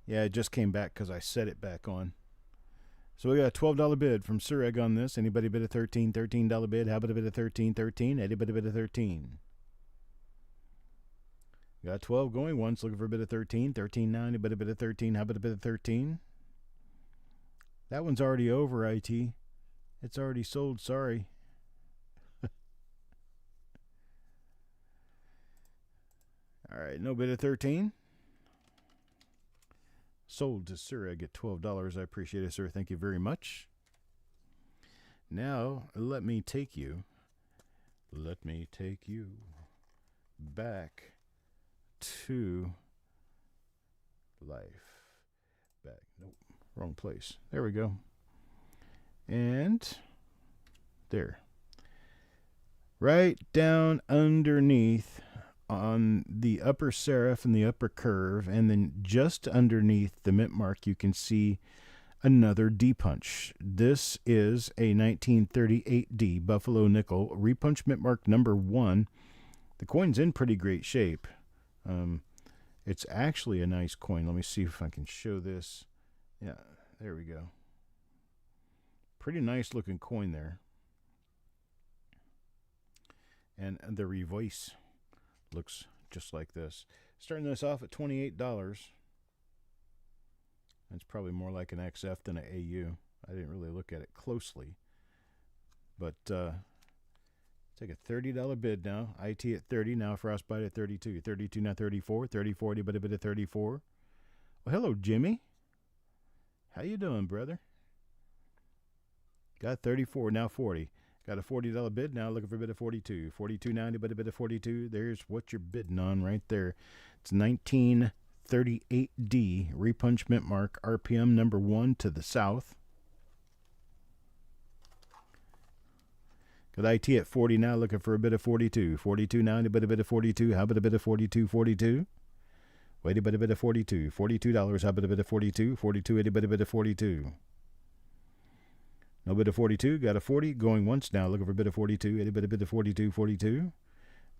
Yeah, it just came back because I set it back on. So we got a $12 bid from Sureg on this. Anybody bid a 13? $13 bid. How about a bid of 13? 13. Anybody bid a 13? Got 12 going once, looking for a bit of 13. 13 now. Anybody bid a 13? How about a bit of 13? That one's already over, IT. It's already sold, sorry. All right, no bid of 13. Sold to Sureg at $12. I appreciate it, sir. Thank you very much. Now, let me take you back to life. Back. Nope. Wrong place. There we go. And there. Right down underneath on the upper serif and the upper curve, and then just underneath the mint mark, you can see another D punch. This is a 1938D Buffalo Nickel repunch mint mark number 1. The coin's in pretty great shape. It's actually a nice coin. Let me see if I can show this. Yeah, there we go. Pretty nice looking coin there. And the reverse looks just like this. Starting this off at $28. It's probably more like an XF than an AU. I didn't really look at it closely. But take a $30 bid now. IT at 30 now. Frostbite at 32. 32 now 34. 34. But a bit of 34. Well, hello, Jimmy. How you doing, brother? Got 34 now 40. Got a $40 bid now. Looking for a bit of 42. 42.90, but a bit of 42. There's what you're bidding on right there. It's 1938D repunch mint mark RPM number 1 to the south. Got IT at 40 now, looking for a bit of 42. 42.90, but a bit of 42. How about a bit of 42? 42. Wait a bit of 42. $42. How about a bit of 42? 42. Wait a bit of 42. No bit of 42. Got a 40. Going once now. Looking for a bit of 42. A bit of 42. 42.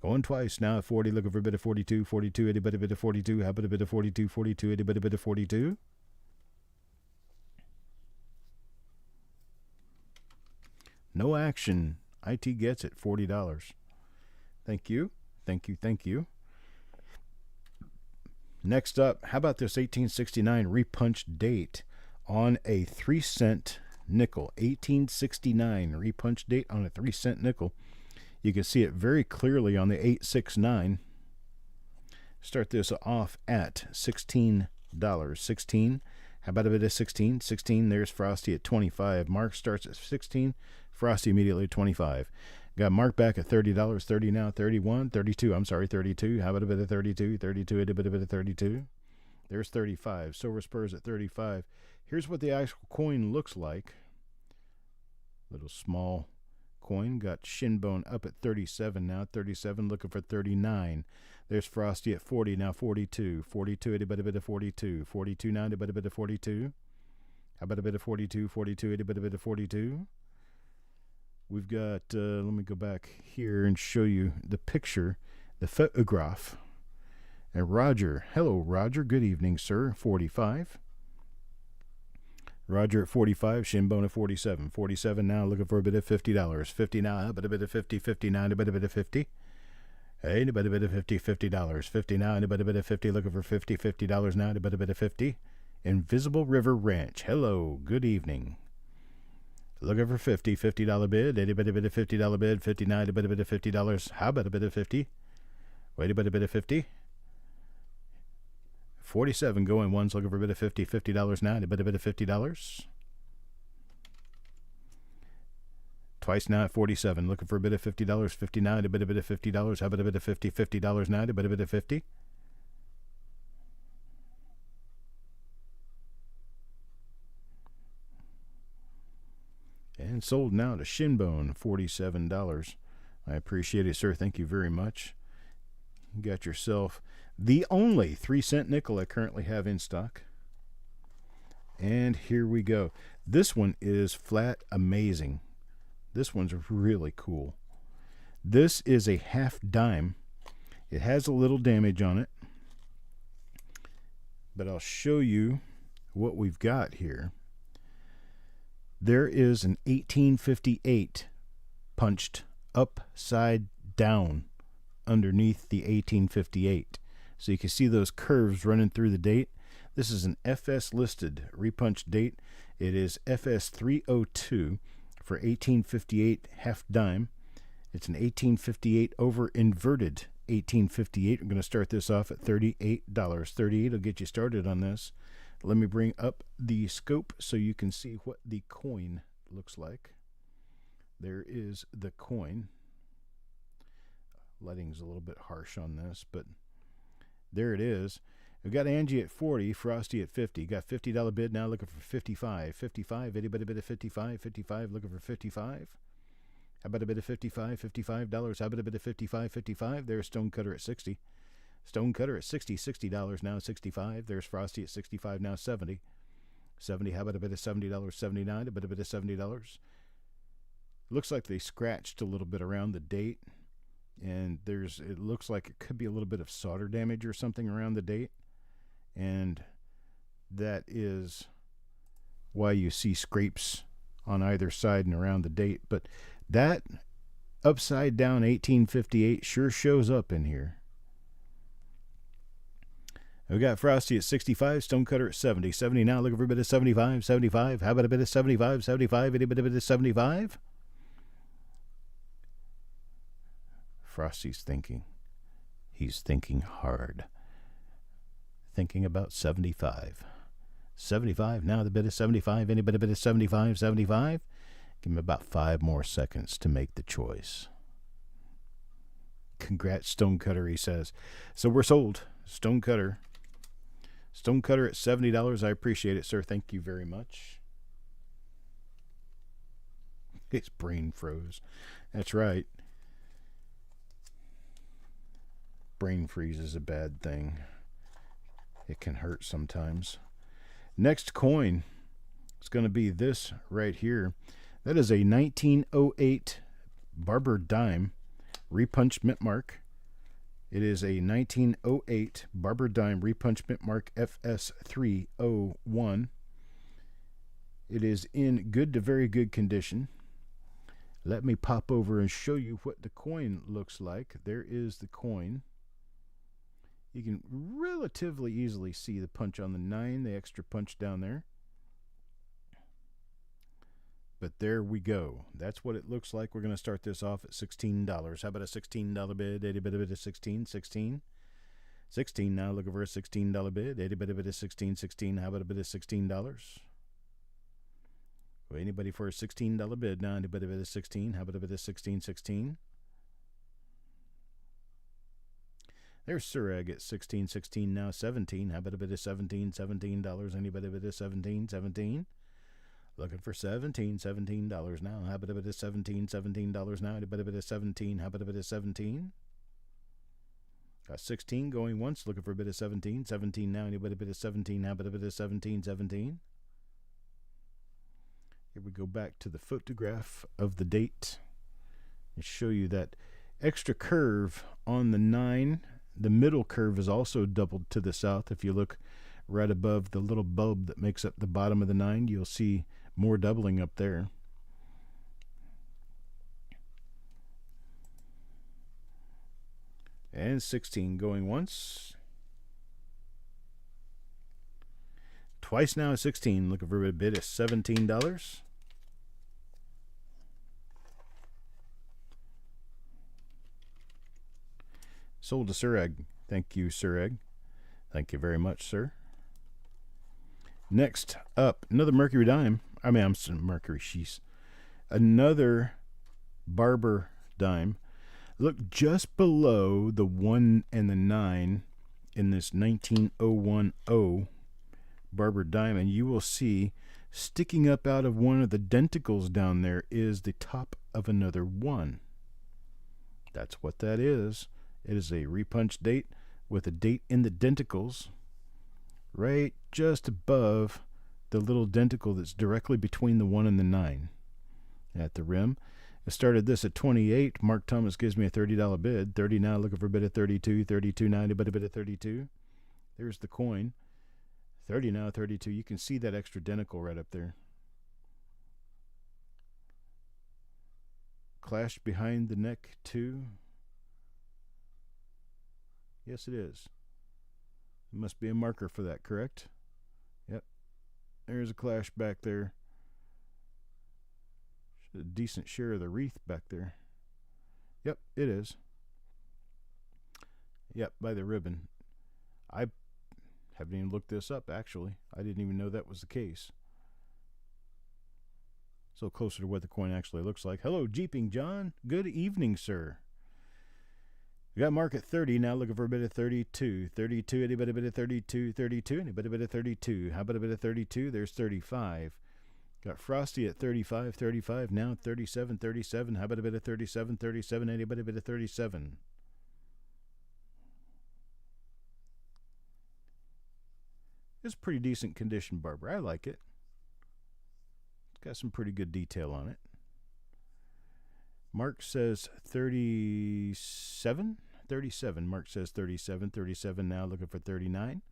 Going twice now at 40. Looking for a bit of 42. 42. A bit of 42. How about a bit of 42? 42. A bit of 42. No action. IT gets it. $40. Thank you. Thank you. Thank you. Next up, how about this 1869 repunched date on a 3-cent nickel? 1869 repunched date on a 3-cent nickel. You can see it very clearly on the 869. Start this off at $16. 16. How about a bit of 16? 16, there's Frosty at 25. Mark starts at 16. Frosty immediately at 25. Got Mark back at $30. 30 now, 31, 32. I'm sorry, 32. How about a bit of 32? 32, a bit of 32. There's 35. Silver Spurs at 35. Here's what the actual coin looks like. Little small coin. Got Shinbone up at 37 now. 37, looking for 39. There's Frosty at 40 now. 42. 42, a bit of 42. 42 now, a bit of 42. How about a bit of 42? 42, a bit of 42. We've got, let me go back here and show you the picture, the photograph. And Roger, hello Roger, good evening sir, 45. Roger at 45, Shinbone at 47. 47 now, looking for a bit of $50. 50 now, but a bit of 50. 59, a bit of 50. Hey, a bit of 50, $50. 50 now, and a bit of 50, looking for $50 now, and a bit of 50. Invisible River Ranch, hello, good evening. Looking for $50 bid, a bit of $50 bid, 59, a bit of $50. How about a bit of 50? Wait a bit of 50. 47 going once, looking for a bit of $50 now, and a bit of $50. Twice now at 47, looking for a bit of $50, 59, a bit of $50. How about a bit of $50 now, and a bit of 50? And sold now to Shinbone, $47. I appreciate it, sir. Thank you very much. You got yourself the only 3-cent nickel I currently have in stock. And here we go. This one is flat amazing. This one's really cool. This is a half dime. It has a little damage on it, but I'll show you what we've got here. There is an 1858 punched upside down underneath the 1858. So you can see those curves running through the date. This is an FS listed repunched date. It is FS 302 for 1858 half dime. It's an 1858 over inverted 1858. I'm going to start this off at $38. $38 will get you started on this. Let me bring up the scope so you can see what the coin looks like. There is the coin. Lighting's a little bit harsh on this, but there it is. We've got Angie at 40, Frosty at 50. Got $50 bid now, looking for 55. 55, anybody a bit of 55? 55, looking for 55. How about a bit of 55? $55. How about a bit of 55? 55. There's Stonecutter at 60. Stonecutter at 60. $60 now, 65. There's Frosty at 65 now, 70. 70. How about a bit of $70? 79. A bit of $70. Looks like they scratched a little bit around the date, and it looks like it could be a little bit of solder damage or something around the date, and that is why you see scrapes on either side and around the date. But that upside down 1858 sure shows up in here. We got Frosty at 65, Stonecutter at 70. 70 now, looking for a bit of 75. 75. How about a bit of 75? 75. Any bit of 75? Frosty's thinking. He's thinking hard. Thinking about 75. 75. Now the bit of 75. Any bit of 75? 75. Give him about 5 more seconds to make the choice. Congrats, Stonecutter, he says. So we're sold. Stonecutter. Stonecutter at $70. I appreciate it, sir. Thank you very much. His brain froze. That's right. Brain freeze is a bad thing. It can hurt sometimes. Next coin is going to be this right here. That is a 1908 Barber dime repunched mint mark. It is a 1908 Barber dime repunched mint mark FS301. It is in good to very good condition. Let me pop over and show you what the coin looks like. There is the coin. You can relatively easily see the punch on the 9, the extra punch down there. But there we go. That's what it looks like. We're going to start this off at $16. How about a $16 bid? A bit of 16. 16. 16 now, looking for a $16 bid. Anybody bid a 16, 16. How about a bid of $16? Well, anybody for a $16 bid now? Anybody bid a 16? How about a bid of 16, 16? There's Surreg at 16, 16 now, 17. How about a bid of 17, $17? Anybody bid a 17, 17? Looking for 17, $17 now. How about a bid of 17, $17 now? Anybody bid a 17? How about a bid of 17? Got 16 going once. Looking for a bid of 17, 17 now. Anybody bid a 17? How about a bid of 17, 17? Here we go back to the photograph of the date and show you that extra curve on the 9. The middle curve is also doubled to the south. If you look right above the little bulb that makes up the bottom of the 9, you'll see more doubling up there. And 16 going once. Twice now, 16. Looking for a bid of $17. Sold to Surreg. Thank you, Surreg. Thank you very much, sir. Next up, another Mercury dime. I'm Mercury sheath. Another Barber dime. Look just below the 1 and the 9 in this 19010 Barber diamond. You will see sticking up out of one of the denticles down there is the top of another 1. That's what that is. It is a repunch date with a date in the denticles right just above the little denticle that's directly between the 1 and the 9 at the rim. I started this at 28. Mark Thomas gives me a $30 bid. 30 now, looking for a bid of 32. 32 now, anybody bid of 32? There's the coin. 30 now, 32. You can see that extra denticle right up there. Clash behind the neck, too. Yes, it is. It must be a marker for that, correct? Yep. There's a clash back there. A decent share of the wreath back there. Yep, it is. Yep, by the ribbon. I haven't even looked this up, actually. I didn't even know that was the case. So closer to what the coin actually looks like. Hello, Jeeping John. Good evening, sir. We got Mark at 30 now, looking for a bit of 32. 32, anybody bit of 32? 32, anybody bit of 32? How about a bit of 32? There's 35. Got Frosty at 35, 35, now 37, 37. How about a bit of 37, 37? Anybody bit of 37? It's pretty decent condition, Barbara. I like it. It's got some pretty good detail on it. Mark says 37. 37. Mark says 37. 37 now, looking for 39.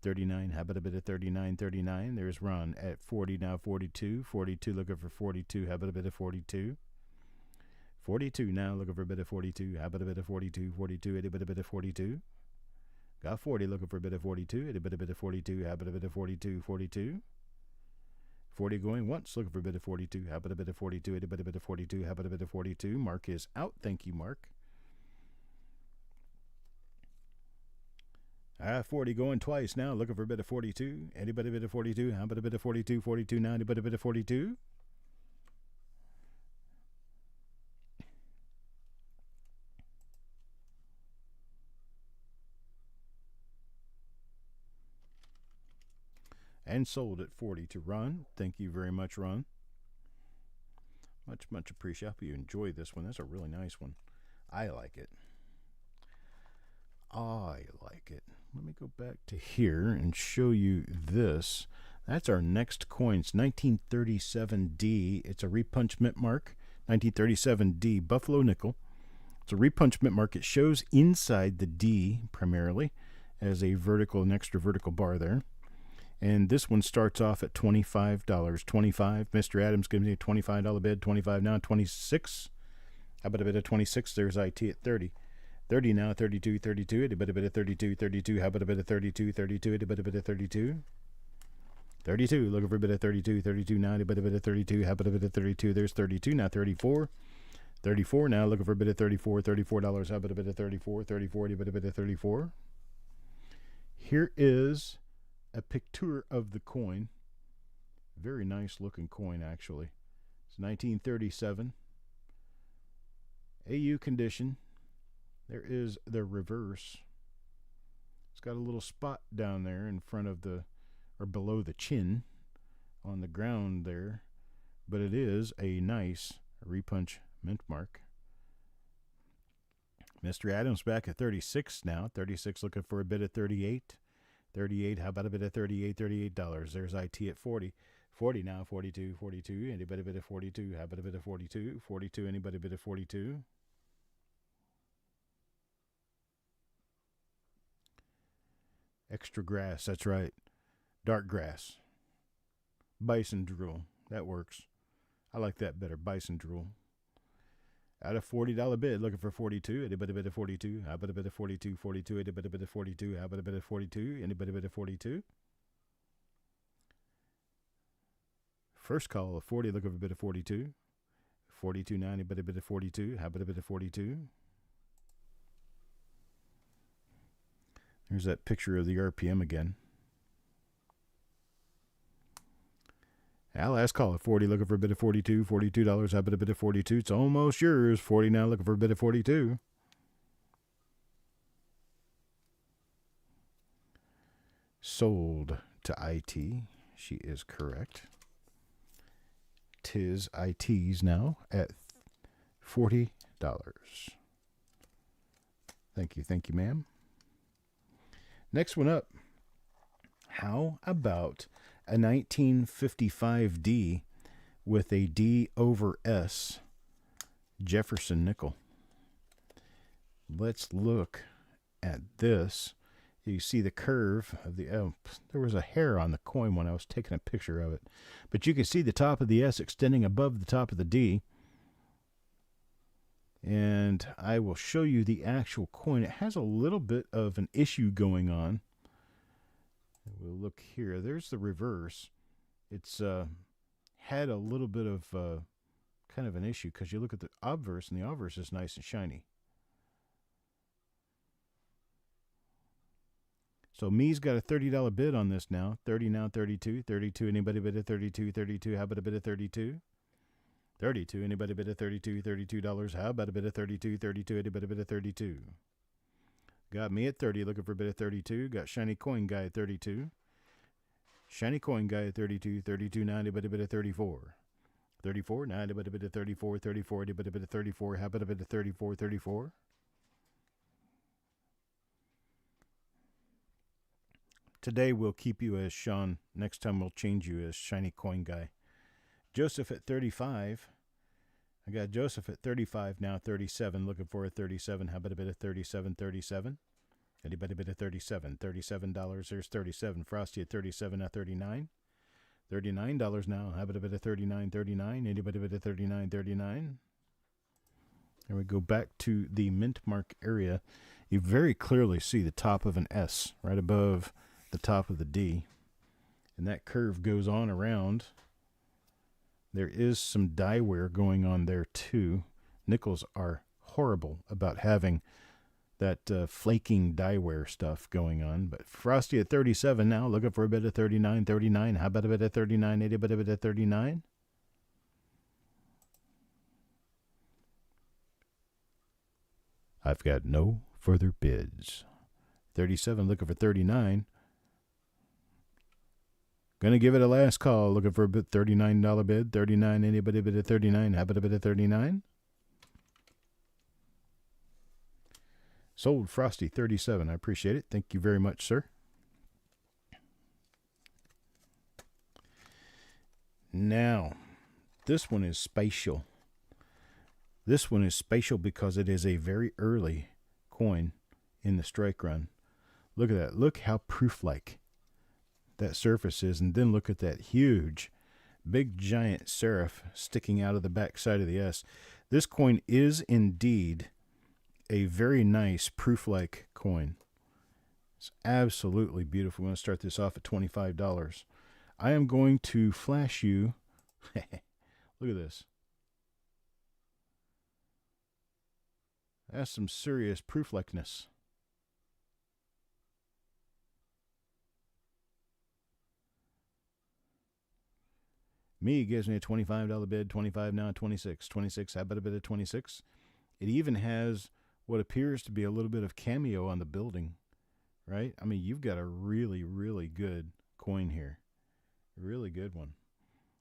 39. How about a bit of 39? 39. There's Ron at 40 now, 42. 42, looking for 42. How about a bit of 42? 42 now, looking for a bit of 42. How about a bit of 42? 42. Anybody a bit of 42? Got 40, looking for a bit of 42. Anybody a bit of 42? How about a bit of 42? 42. 40 going once, looking for a bit of 42. How about a bit of 42? Anybody a bit of 42? How about a bit of 42? Mark is out. Thank you, Mark. 40 going twice now, looking for a bit of 42. Anybody a bit of 42? How about a bit of 42? 42 now, anybody a bit of 42? And sold at 40 to Ron. Thank you very much, Ron. Much appreciate. I hope you enjoy this one. That's a really nice one. I like it. I like it. Let me go back to here and show you this. That's our next coin. It's 1937D. It's a repunch mint mark. 1937D Buffalo nickel. It's a repunch mint mark. It shows inside the D primarily as a vertical, an extra vertical bar there. And this one starts off at $25. 25. Mr. Adams gives me a $25 bid. 25 now, 26. How about a bit of 26? There's IT at 30. 30 now, 32, 32. Anybody a bit of 32, 32. How about a bit of 32, 32? Anybody a bit of 32? 32. Looking for a bit of 32, 32 now. Anybody a bit of 32? How about a bit of 32? There's 32 now, 34. 34 now. Looking for a bit of 34, $34. How about a bit of 34, 34? Anybody a bit of 34? here is a picture of the coin. Very nice looking coin, actually. It's 1937. AU condition. There is the reverse. It's got a little spot down there in front of the, or below the chin on the ground there. But it is a nice repunch mint mark. Mr. Adams back at 36 now. 36 looking for a bid at 38. 38, how about a bid at 38? $38. There's IT at 40. 40 now, 42, 42. Anybody bid at 42? How about a bid at 42? 42, anybody bid at 42? Extra grass, that's right. Dark grass. Bison drool, that works. I like that better, bison drool. Out of $40 bid, looking for 42. Anybody bid at 42? How about a bid at 42? 42. Anybody bid at 42? How about a bid at 42? Anybody bid at 42? First call of 40, looking for a bid at 42. 42 now. Anybody bid at 42? How about a bid at 42? Here's that picture of the RPM again. Last call at 40, looking for a bid of 42. $42. How about a bid of 42? It's almost yours. 40 now, looking for a bid of 42. Sold to IT. She is correct. Tis IT's now at $40. Thank you, ma'am. Next one up. How about a 1955D with a D over S Jefferson nickel? Let's look at this. You see the curve of the, there was a hair on the coin when I was taking a picture of it. But you can see the top of the S extending above the top of the D. And I will show you the actual coin. It has a little bit of an issue going on. We'll look here. There's the reverse. It's had a little bit of kind of an issue because you look at the obverse, and the obverse is nice and shiny. So me's got a $30 bid on this now. 30 now, 32. 32, anybody bid at 32? 32, how about a bid at 32? 32, anybody bid at 32? $32, how about a bid at 32? 32, anybody bid at 32? Got me at 30, looking for a bid at 32. Got Shiny Coin Guy at 32. Shiny Coin Guy at 32. 32, now anybody bid at 34? 34, now anybody bid at 34? 34, anybody bid at 34? How about a bid at 34? 34? Today we'll keep you as Sean. Next time we'll change you as Shiny Coin Guy. Joseph at 35. I got Joseph at 35 now, 37. Looking for a 37. How about a bit of 37? 37. Anybody bid at 37? $37. There's 37. Frosty at 37 now, 39. $39 now. How about a bit of 39? 39. Anybody bid at 39? 39. There we go back to the mint mark area. You very clearly see the top of an S right above the top of the D, and that curve goes on around. There is some die wear going on there too. Nickels are horrible about having that flaking die wear stuff going on. But Frosty at 37 now, looking for a bit of 39. 39, how about a bit of 39? Anybody bit of 39? I've got no further bids. 37 looking for 39. Gonna give it a last call. Looking for a bit $39 bid. 39. Anybody bid at 39? How about a bid at 39? Sold Frosty 37. I appreciate it. Thank you very much, sir. Now, this one is spatial. This one is spatial because it is a very early coin in the strike run. Look at that. Look how proof-like that surface is, and then look at that huge, big, giant serif sticking out of the back side of the S. This coin is indeed a very nice proof-like coin. It's absolutely beautiful. I'm going to start this off at $25. I am going to flash you. Look at this. That's some serious proof-likeness. Me gives me a $25 bid, 25 now, 26. 26, how about a bid of 26? It even has what appears to be a little bit of cameo on the building, right? I mean, you've got a really, really good coin here. Really good one.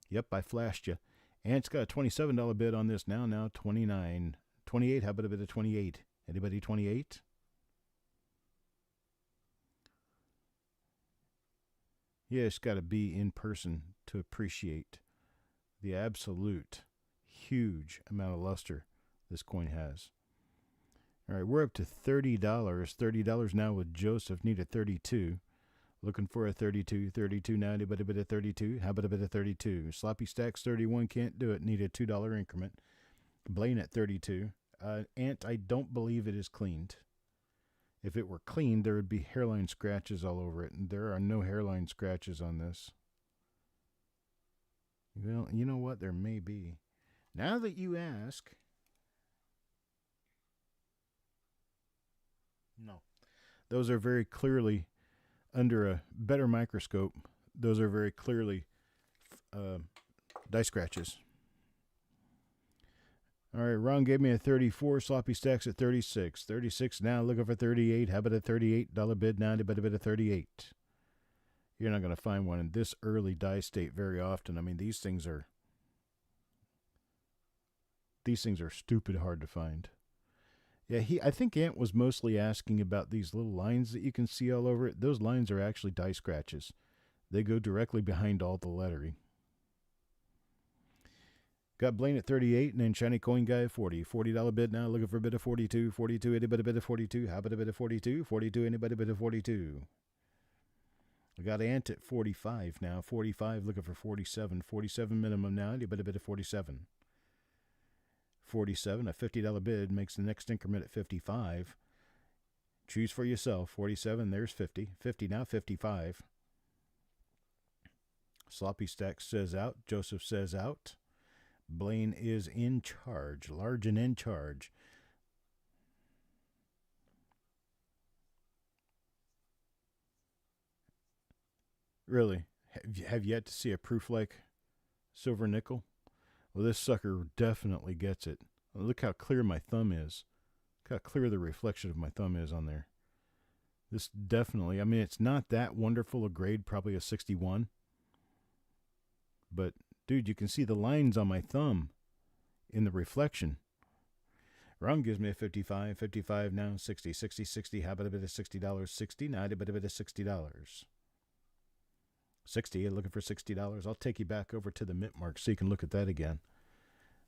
Yep, I flashed you. And it's got a $27 bid on this now. Now 29. 28, how about a bid of 28? Anybody 28? Yeah, it's got to be in person to appreciate the absolute huge amount of luster this coin has. All right, we're up to $30. $30 now with Joseph. Need a 32. Looking for a 32. 32 now. Anybody bid a 32? How about a bit of 32? Sloppy Stacks 31. Can't do it. Need a $2 increment. Blaine at 32. Ant, I don't believe it is cleaned. If it were cleaned, there would be hairline scratches all over it, and there are no hairline scratches on this. Well, you know what? There may be. Now that you ask, no. Those are very clearly, under a better microscope, those are very clearly die scratches. All right, Ron gave me a 34. Sloppy Stacks at 36. 36 now, looking for 38. How about a $38 bid now? About a bit of 38. You're not going to find one in this early die state very often. I mean, these things are stupid hard to find. Yeah, I think Ant was mostly asking about these little lines that you can see all over it. Those lines are actually die scratches. They go directly behind all the lettering. Got Blaine at 38, and then Shiny Coin Guy at 40. $40 bid now, looking for a bit of 42. 42, anybody bid of 42? How about a bit of 42? 42, anybody bid of 42? I got Ant at 45 now. 45, looking for 47. 47 minimum now, anybody bid of 47? 47, a $50 bid makes the next increment at 55. Choose for yourself. 47, there's 50. 50 now, 55. Sloppy Stack says out. Joseph says out. Blaine is in charge, large and in charge. Really, have yet to see a proof like silver nickel? Well, this sucker definitely gets it. Look how clear my thumb is. Look how clear the reflection of my thumb is on there. This definitely, I mean, it's not that wonderful a grade, probably a 61. But dude, you can see the lines on my thumb in the reflection. Ron gives me a 55. 55 now, 60. 60, 60. How about a bit of $60? 60. Now, a bit of $60. 60. You're looking for $60. I'll take you back over to the mint mark so you can look at that again.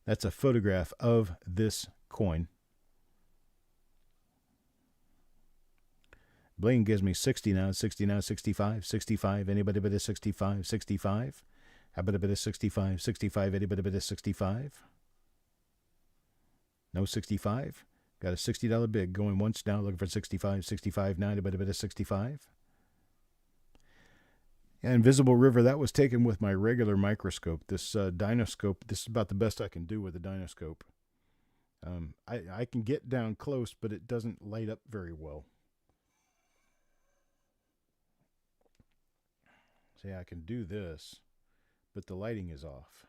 That's a photograph of this coin. Blaine gives me 60 now. 60 now, 65. 65. Anybody bid a 65? 65. How about a bit of 65? 65, anybody bid of 65? No 65? Got a $60 bid going once now, looking for 65. 65 now, anybody bid of 65? Yeah, Invisible River, that was taken with my regular microscope. This Dinoscope, this is about the best I can do with a Dinoscope. I can get down close, but it doesn't light up very well. So yeah, I can do this, but the lighting is off.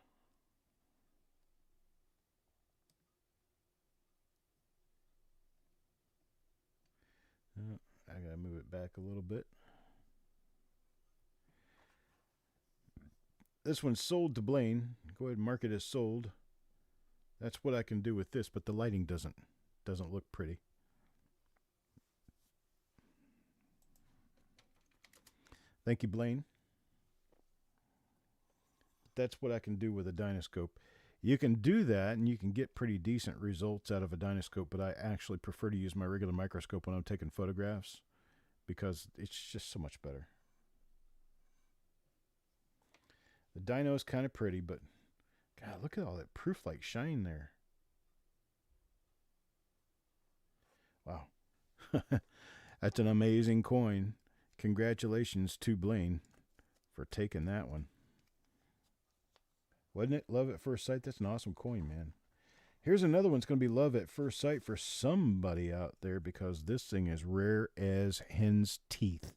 I gotta move it back a little bit. This one's sold to Blaine. Go ahead and mark it as sold. That's what I can do with this, but the lighting doesn't look pretty. Thank you, Blaine. That's what I can do with a Dinoscope. You can do that, and you can get pretty decent results out of a Dinoscope, but I actually prefer to use my regular microscope when I'm taking photographs because it's just so much better. The Dino is kind of pretty, but God, look at all that proof-like shine there. Wow. That's an amazing coin. Congratulations to Blaine for taking that one. Wasn't it love at first sight? That's an awesome coin, man. Here's another one's going to be love at first sight for somebody out there because this thing is rare as hen's teeth.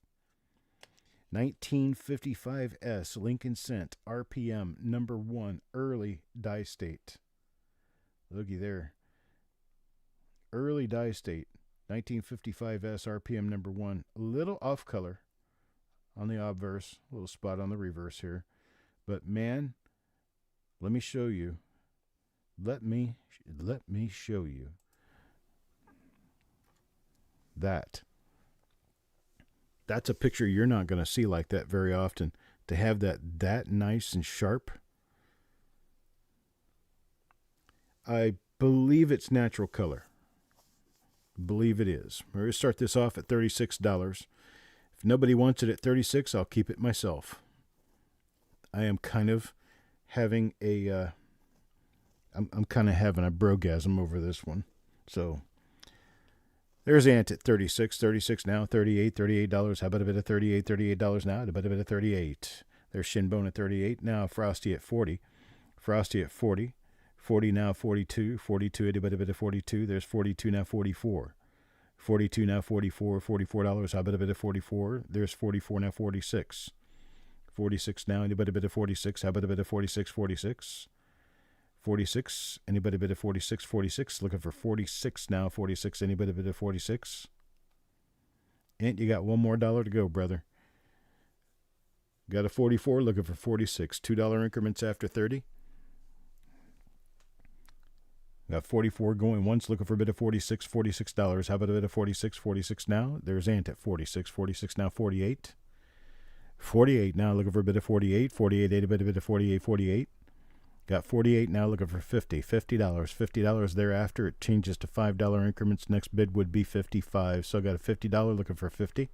1955S Lincoln Cent RPM number 1 early die state. Looky there. Early die state. 1955S RPM number 1. A little off color on the obverse. A little spot on the reverse here. But man, let me show you. Let me show you that. That's a picture you're not going to see like that very often. To have that nice and sharp. I believe it's natural color. Believe it is. We're going to start this off at $36. If nobody wants it at $36, I'll keep it myself. I am kind of having a I'm kind of having a brogasm over this one. So there's Ant at 36 now, $38. How about a bit of $38 now? How about a bit of 38? There's Shinbone at 38 now. Frosty at 40. Frosty at 40. 40 now, 42. 42, a bit of 42. There's 42 now, 44. 42 now, 44. $44. How about a bit of 44? There's 44 now, 46. 46 now, anybody bit of 46? How about a bit of 46, 46? 46, anybody bit of 46, 46? Looking for 46 now, 46, anybody bit of 46? And you got one more dollar to go, brother. Got a 44, looking for 46. $2 increments after 30. Got 44 going once, looking for a bit of 46, $46. How about a bit of 46, 46 now? There's Ant at 46, 46 now, 48. 48 now, looking for a bit of 48, 48, a bit of 48, 48. Got 48 now, looking for 50, $50. $50 thereafter, it changes to $5 increments. Next bid would be 55. So I got a $50 looking for 50.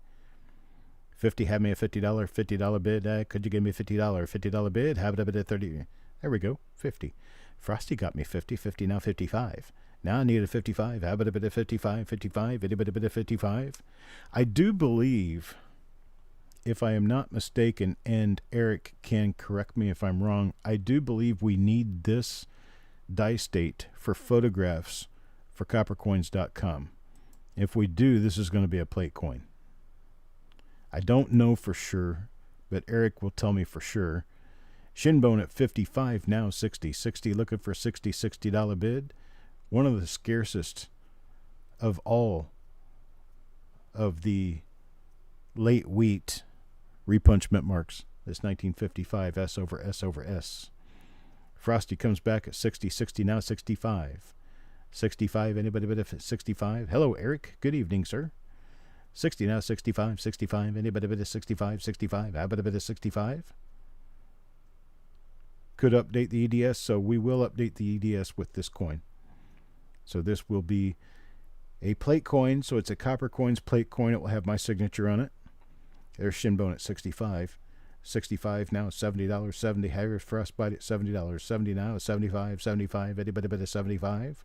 50, have me a $50 bid. Could you give me a $50 bid? Have it a bit of 30. There we go, 50. Frosty got me 50, 50 now 55. Now I need a 55. How about a bit of 55, 55, a bit of 55? I do believe, if I am not mistaken, and Eric can correct me if I'm wrong, I do believe we need this die state for photographs for Coppercoins.com. If we do, this is going to be a plate coin. I don't know for sure, but Eric will tell me for sure. Shinbone at 55, now 60. 60, looking for $60 bid. One of the scarcest of all of the late wheat repunchment marks. This 1955 S over S over S. Frosty comes back at 60. 60 now, 65. 65, anybody bid of 65? Hello, Eric. Good evening, sir. 60 now, 65. 65, anybody bid of 65? 65, how about a bit of 65? Could update the EDS, so we will update the EDS with this coin. So this will be a plate coin, so it's a Coppercoins plate coin. It will have my signature on it. There's Shinbone at 65. 65 now, $70. 70, Harris Frostbite at $70. 70 now, 75. 75, anybody bid of 75?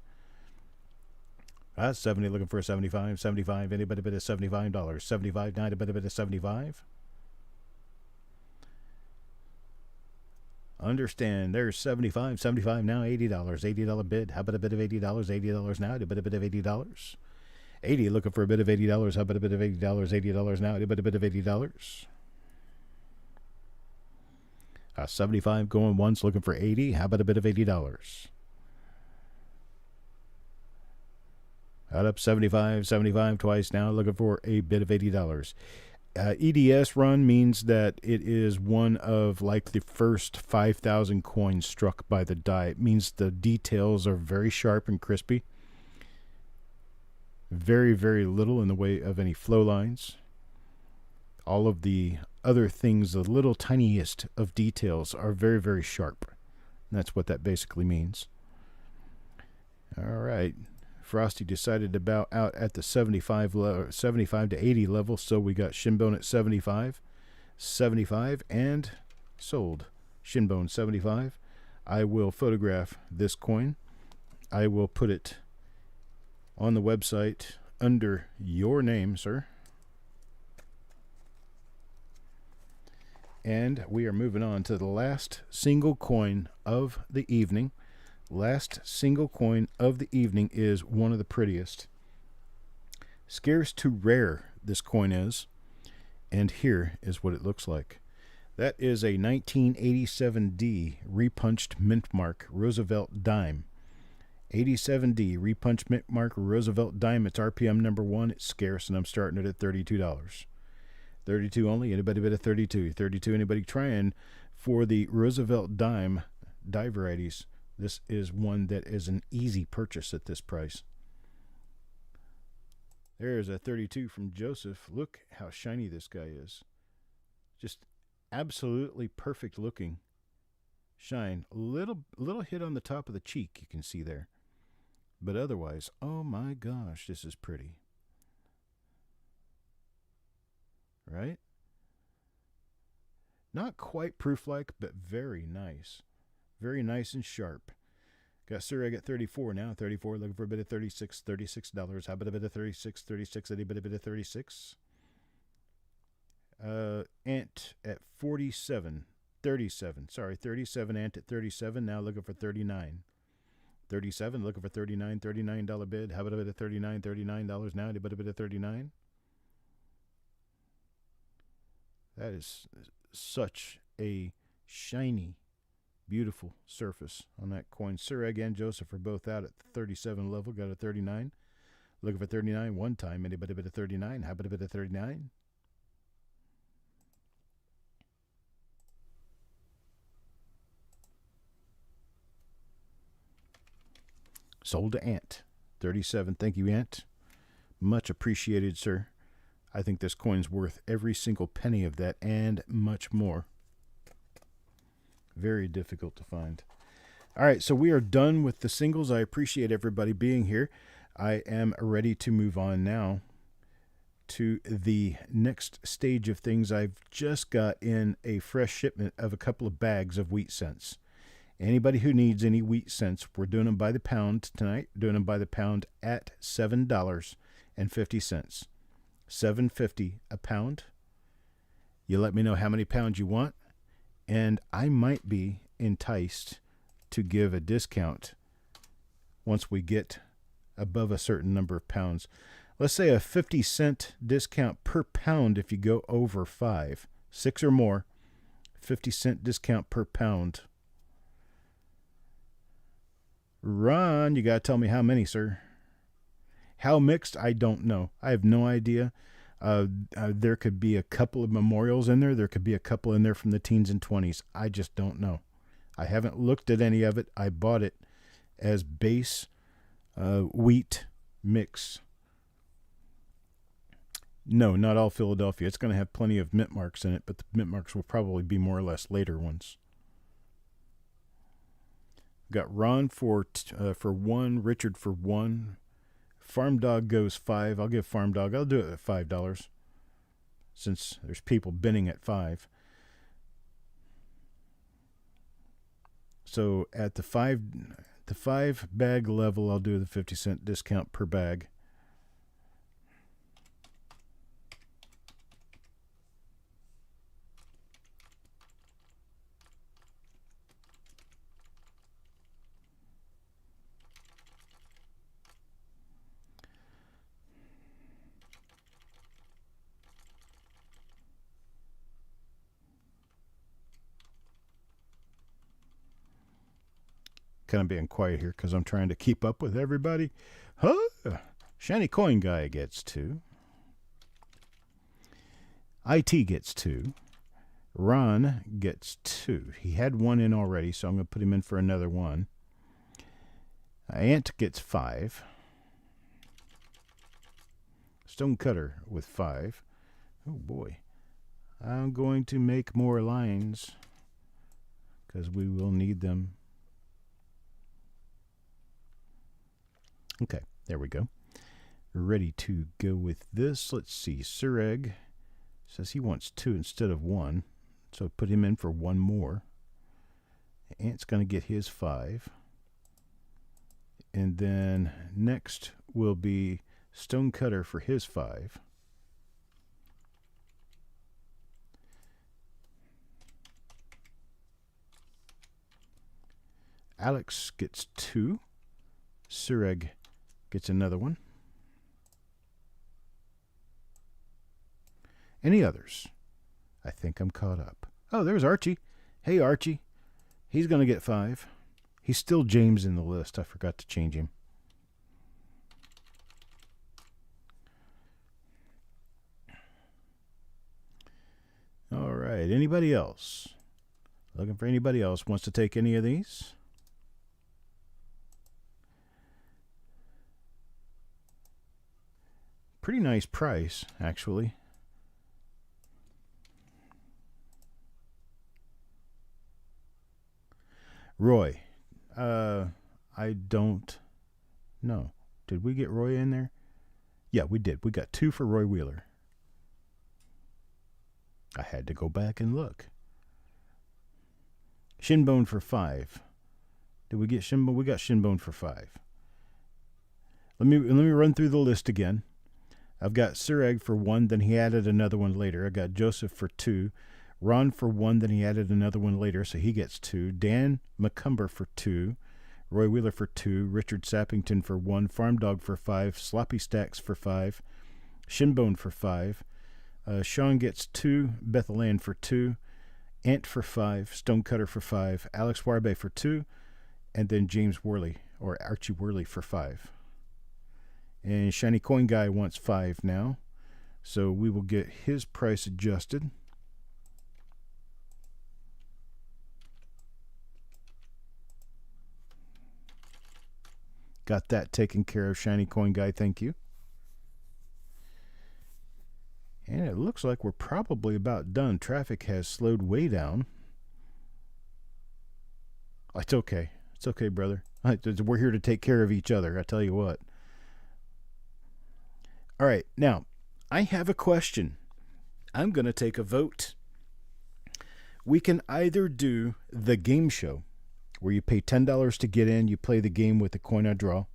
70, looking for a 75. 75, anybody bid of $75? 75 now, anybody bid of 75? Understand, there's 75. 75 now, $80. $80 bid. How about a bit of $80? $80 now, a bit of $80. 80, looking for a bit of $80. How about a bit of $80? $80 now, a bit of $80. 75 going once, looking for 80. How about a bit of $80? Out up 75. 75 twice now, looking for a bit of $80. EDS run means that it is one of like the first 5,000 coins struck by the die. It means the details are very sharp and crispy. Very, very little in the way of any flow lines. All of the other things, the little tiniest of details, are very, very sharp. And that's what that basically means. All right. Frosty decided to bow out at the 75 to 80 level, so we got Shinbone at 75. 75 and sold. Shinbone 75. I will photograph this coin. I will put it on the website under your name, sir. And we are moving on to the last single coin of the evening. Last single coin of the evening is one of the prettiest. Scarce to rare, this coin is. And here is what it looks like. That is a 1987D repunched mint mark Roosevelt dime. 87D repunched mint mark Roosevelt dime. It's RPM number 1. It's scarce, and I'm starting it at $32. 32 only. Anybody bid at 32? 32. Anybody trying for the Roosevelt dime die varieties? This is one that is an easy purchase at this price. There's a 32 from Joseph. Look how shiny this guy is. Just absolutely perfect looking shine. Little hit on the top of the cheek you can see there. But otherwise, oh my gosh, this is pretty. Right? Not quite proof-like, but very nice. Very nice and sharp. Got Surreg at 34 now. 34, looking for a bit of 36. $36. How about a bit of 36? 36, anybody bit of 36? Ant at 47. 37. Sorry, 37. Ant at 37. Now looking for 39. 37, looking for 39. $39 bid. How about a bit of 39? $39 now. Anybody bit of 39? That is such a shiny, beautiful surface on that coin. Surreg and Joseph are both out at the 37 level. Got a 39. Looking for 39 one time. Anybody bit of 39? How about a bit of 39? Sold to Ant. 37. Thank you, Ant. Much appreciated, sir. I think this coin's worth every single penny of that and much more. Very difficult to find. All right, so we are done with the singles. I appreciate everybody being here. I am ready to move on now to the next stage of things. I've just got in a fresh shipment of a couple of bags of wheat cents. Anybody who needs any wheat cents, we're doing them by the pound tonight. Doing them by the pound at $7.50. $7.50 a pound. You let me know how many pounds you want, and I might be enticed to give a discount once we get above a certain number of pounds. Let's say a 50-cent discount per pound if you go over 5. 6 or more, 50-cent discount per pound. Ron, you got to tell me how many, sir. How mixed? I don't know. I have no idea. There could be a couple of memorials in there. There could be a couple in there from the teens and 20s. I just don't know. I haven't looked at any of it. I bought it as base wheat mix. No, not all Philadelphia. It's going to have plenty of mint marks in it, but the mint marks will probably be more or less later ones. Got Ron for 1, Richard for 1. Farm Dog goes 5. I'll give Farm Dog. I'll do it at $5 since there's people bidding at 5. So at the 5 bag level, I'll do the 50-cent discount per bag. Kind of being quiet here because I'm trying to keep up with everybody. Huh? Shiny Coin Guy gets 2. IT gets 2. Ron gets 2. He had 1 in already, so I'm going to put him in for another 1. Ant gets 5. Stonecutter with 5. Oh boy. I'm going to make more lines because we will need them. Okay, there we go. Ready to go with this. Let's see. Surreg says he wants 2 instead of 1. So put him in for 1 more. Ant's going to get his 5. And then next will be Stonecutter for his 5. Alex gets 2. Surreg gets another 1. Any others? I think I'm caught up. Oh, there's Archie. Hey, Archie. He's going to get 5. He's still James in the list. I forgot to change him. All right. Anybody else? Looking for anybody else wants to take any of these? Pretty nice price, actually. Roy. I don't know. Did we get Roy in there? Yeah, we did. We got 2 for Roy Wheeler. I had to go back and look. Shinbone for 5. Did we get Shinbone? We got Shinbone for 5. Let me run through the list again. I've got Surag for 1, then he added another one later. I got Joseph for 2. Ron for 1, then he added another one later, so he gets 2. Dan McCumber for 2. Roy Wheeler for 2. Richard Sappington for 1. Farm Dog for 5. Sloppy Stacks for 5. Shinbone for 5. Sean gets 2. Bethel for 2. Ant for 5. Stonecutter for 5. Alex Warbe for 2. And then James Worley, or Archie Worley, for 5. And Shiny Coin Guy wants 5 now. So we will get his price adjusted. Got that taken care of, Shiny Coin Guy. Thank you. And it looks like we're probably about done. Traffic has slowed way down. It's okay. It's okay, brother. We're here to take care of each other, I tell you what. All right, now, I have a question. I'm going to take a vote. We can either do the game show, where you pay $10 to get in, you play the game with the coin I draw,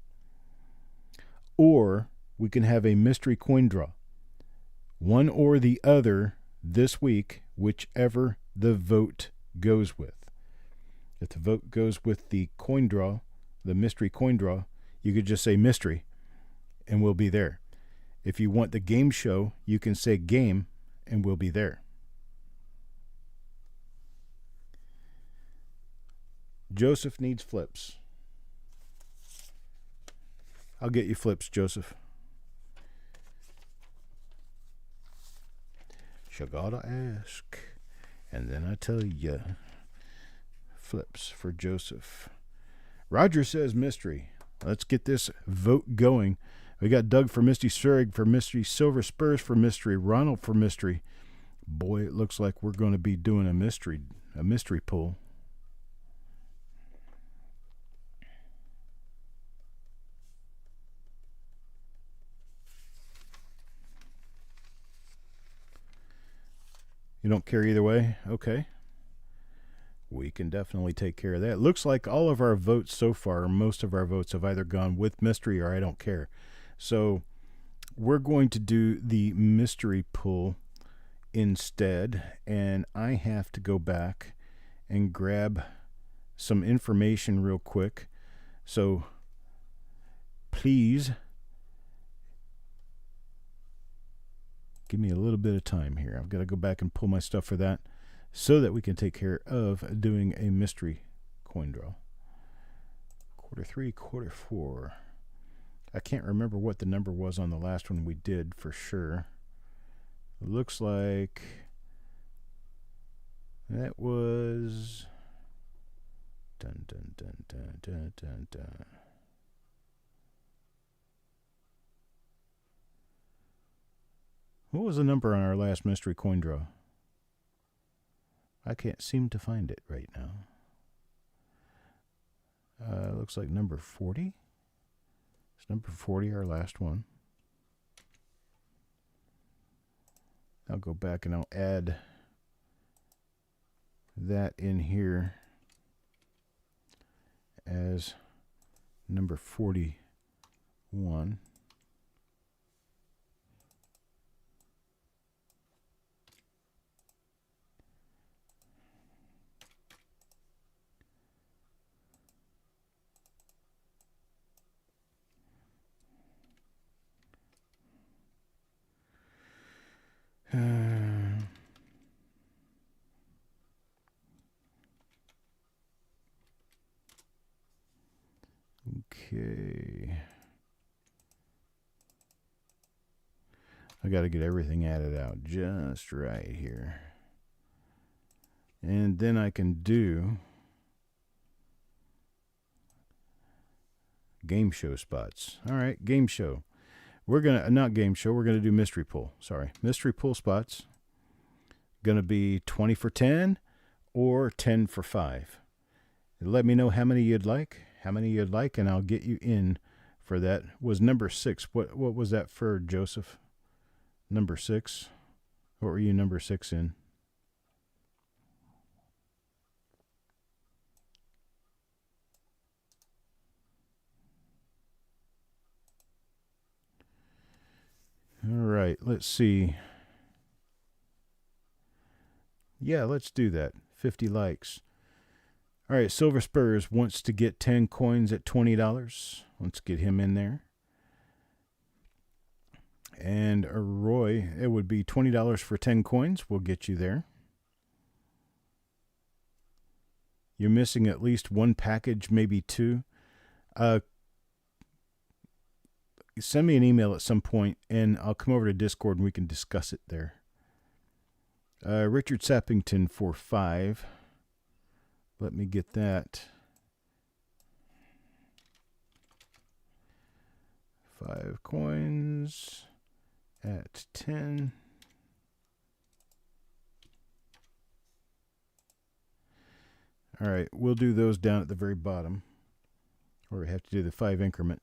or we can have a mystery coin draw. One or the other this week, whichever the vote goes with. If the vote goes with the coin draw, the mystery coin draw, you could just say mystery, and we'll be there. If you want the game show, you can say game, and we'll be there. Joseph needs flips. I'll get you flips, Joseph. You gotta ask. And then I tell you. Flips for Joseph. Roger says mystery. Let's get this vote going. We got Doug for Misty, Surig for mystery, Silver Spurs for mystery, Ronald for mystery. Boy, it looks like we're going to be doing a mystery pull. You don't care either way? Okay. We can definitely take care of that. It looks like all of our votes so far, most of our votes have either gone with mystery or I don't care. So we're going to do the mystery pull instead, and I have to go back and grab some information real quick. So please give me a little bit of time here. I've got to go back and pull my stuff for that so that we can take care of doing a mystery coin draw. Quarter 3, quarter 4. I can't remember what the number was on the last one we did for sure. It looks like that was dun dun dun dun dun dun dun. What was the number on our last mystery coin draw? I can't seem to find it right now. Looks like number 40. It's number 40, our last one. I'll go back and I'll add that in here as number 41. Okay. I got to get everything added out just right here. And then I can do game show spots. All right, game show. We're going to, not game show, we're going to do mystery pool. Sorry, mystery pool spots. Going to be 20 for 10 or 10 for 5. Let me know how many you'd like, and I'll get you in for that. Was number 6. What was that for, Joseph? Number 6? What were you number 6 in? All right, let's see. Yeah, let's do that. 50 likes. All right, Silver Spurs wants to get 10 coins at $20. Let's get him in there. And Roy, it would be $20 for 10 coins. We'll get you there. You're missing at least one package, maybe 2. Send me an email at some point, and I'll come over to Discord and we can discuss it there. Richard Sappington for 5. Let me get that. 5 coins at 10. All right, we'll do those down at the very bottom, or we have to do the 5 increment.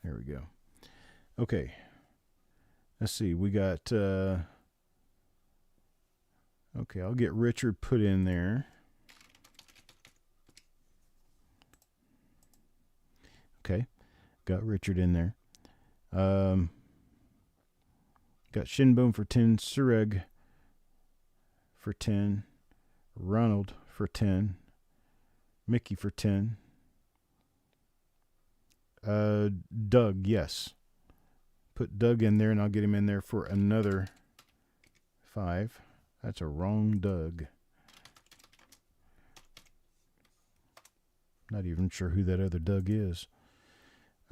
There we go. Okay. Let's see. We got... okay, I'll get Richard put in there. Okay. Got Richard in there. Got Shinbone for 10. Sureg for 10. Ronald for 10. Mickey for 10. Doug, yes. Put Doug in there, and I'll get him in there for another 5. That's a wrong Doug. Not even sure who that other Doug is.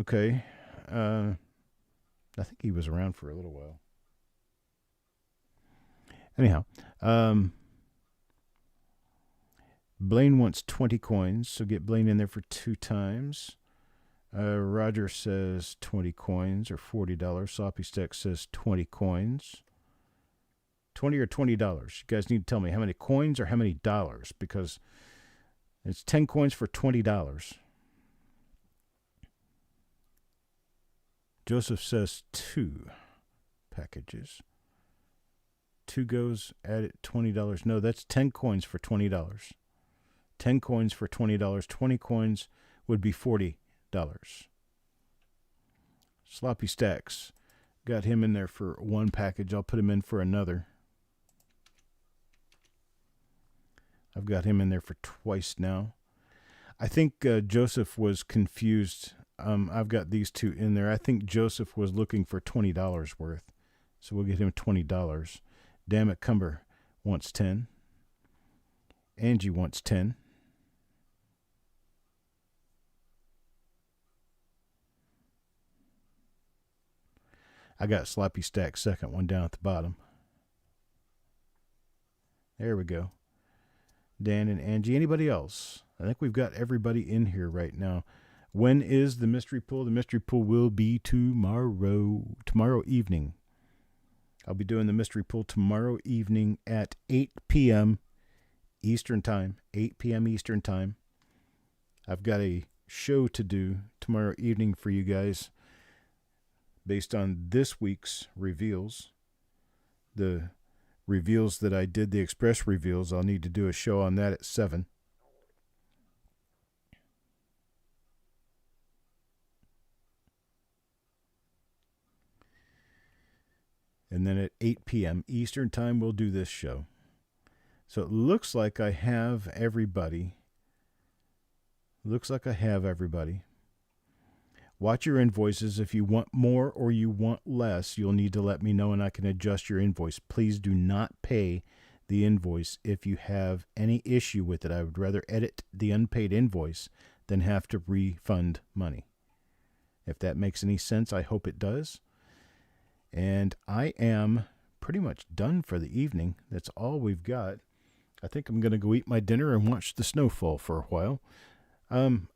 Okay. I think he was around for a little while. Anyhow, Blaine wants 20 coins, so get Blaine in there for 2 times. Roger says 20 coins or $40. Sloppy Stack says 20 coins. 20 or $20. You guys need to tell me how many coins or how many dollars, because it's 10 coins for $20. Joseph says 2 packages. 2 goes at it, $20. No, that's 10 coins for $20. 10 coins for $20. 20 coins would be $40. Sloppy Stacks. Got him in there for 1 package. I'll put him in for another. I've got him in there for twice now. I think Joseph was confused. I've got these 2 in there. I think Joseph was looking for $20 worth. So we'll get him $20. Damn it, Cumber wants 10. Angie wants 10. I got Sloppy Stack second one down at the bottom. There we go. Dan and Angie. Anybody else? I think we've got everybody in here right now. When is the mystery pool? The mystery pool will be tomorrow evening. I'll be doing the mystery pool tomorrow evening at 8 p.m. Eastern Time. 8 p.m. Eastern Time. I've got a show to do tomorrow evening for you guys based on this week's reveals. The reveals that I did, the express reveals, I'll need to do a show on that at 7. And then at 8 p.m. Eastern Time, we'll do this show. So it looks like I have everybody. Watch your invoices. If you want more or you want less, you'll need to let me know and I can adjust your invoice. Please do not pay the invoice if you have any issue with it. I would rather edit the unpaid invoice than have to refund money. If that makes any sense, I hope it does. And I am pretty much done for the evening. That's all we've got. I think I'm going to go eat my dinner and watch the snow fall for a while.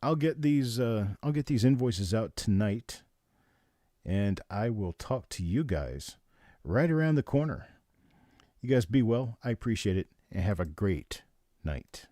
I'll get these invoices out tonight, and I will talk to you guys right around the corner. You guys be well. I appreciate it, and have a great night.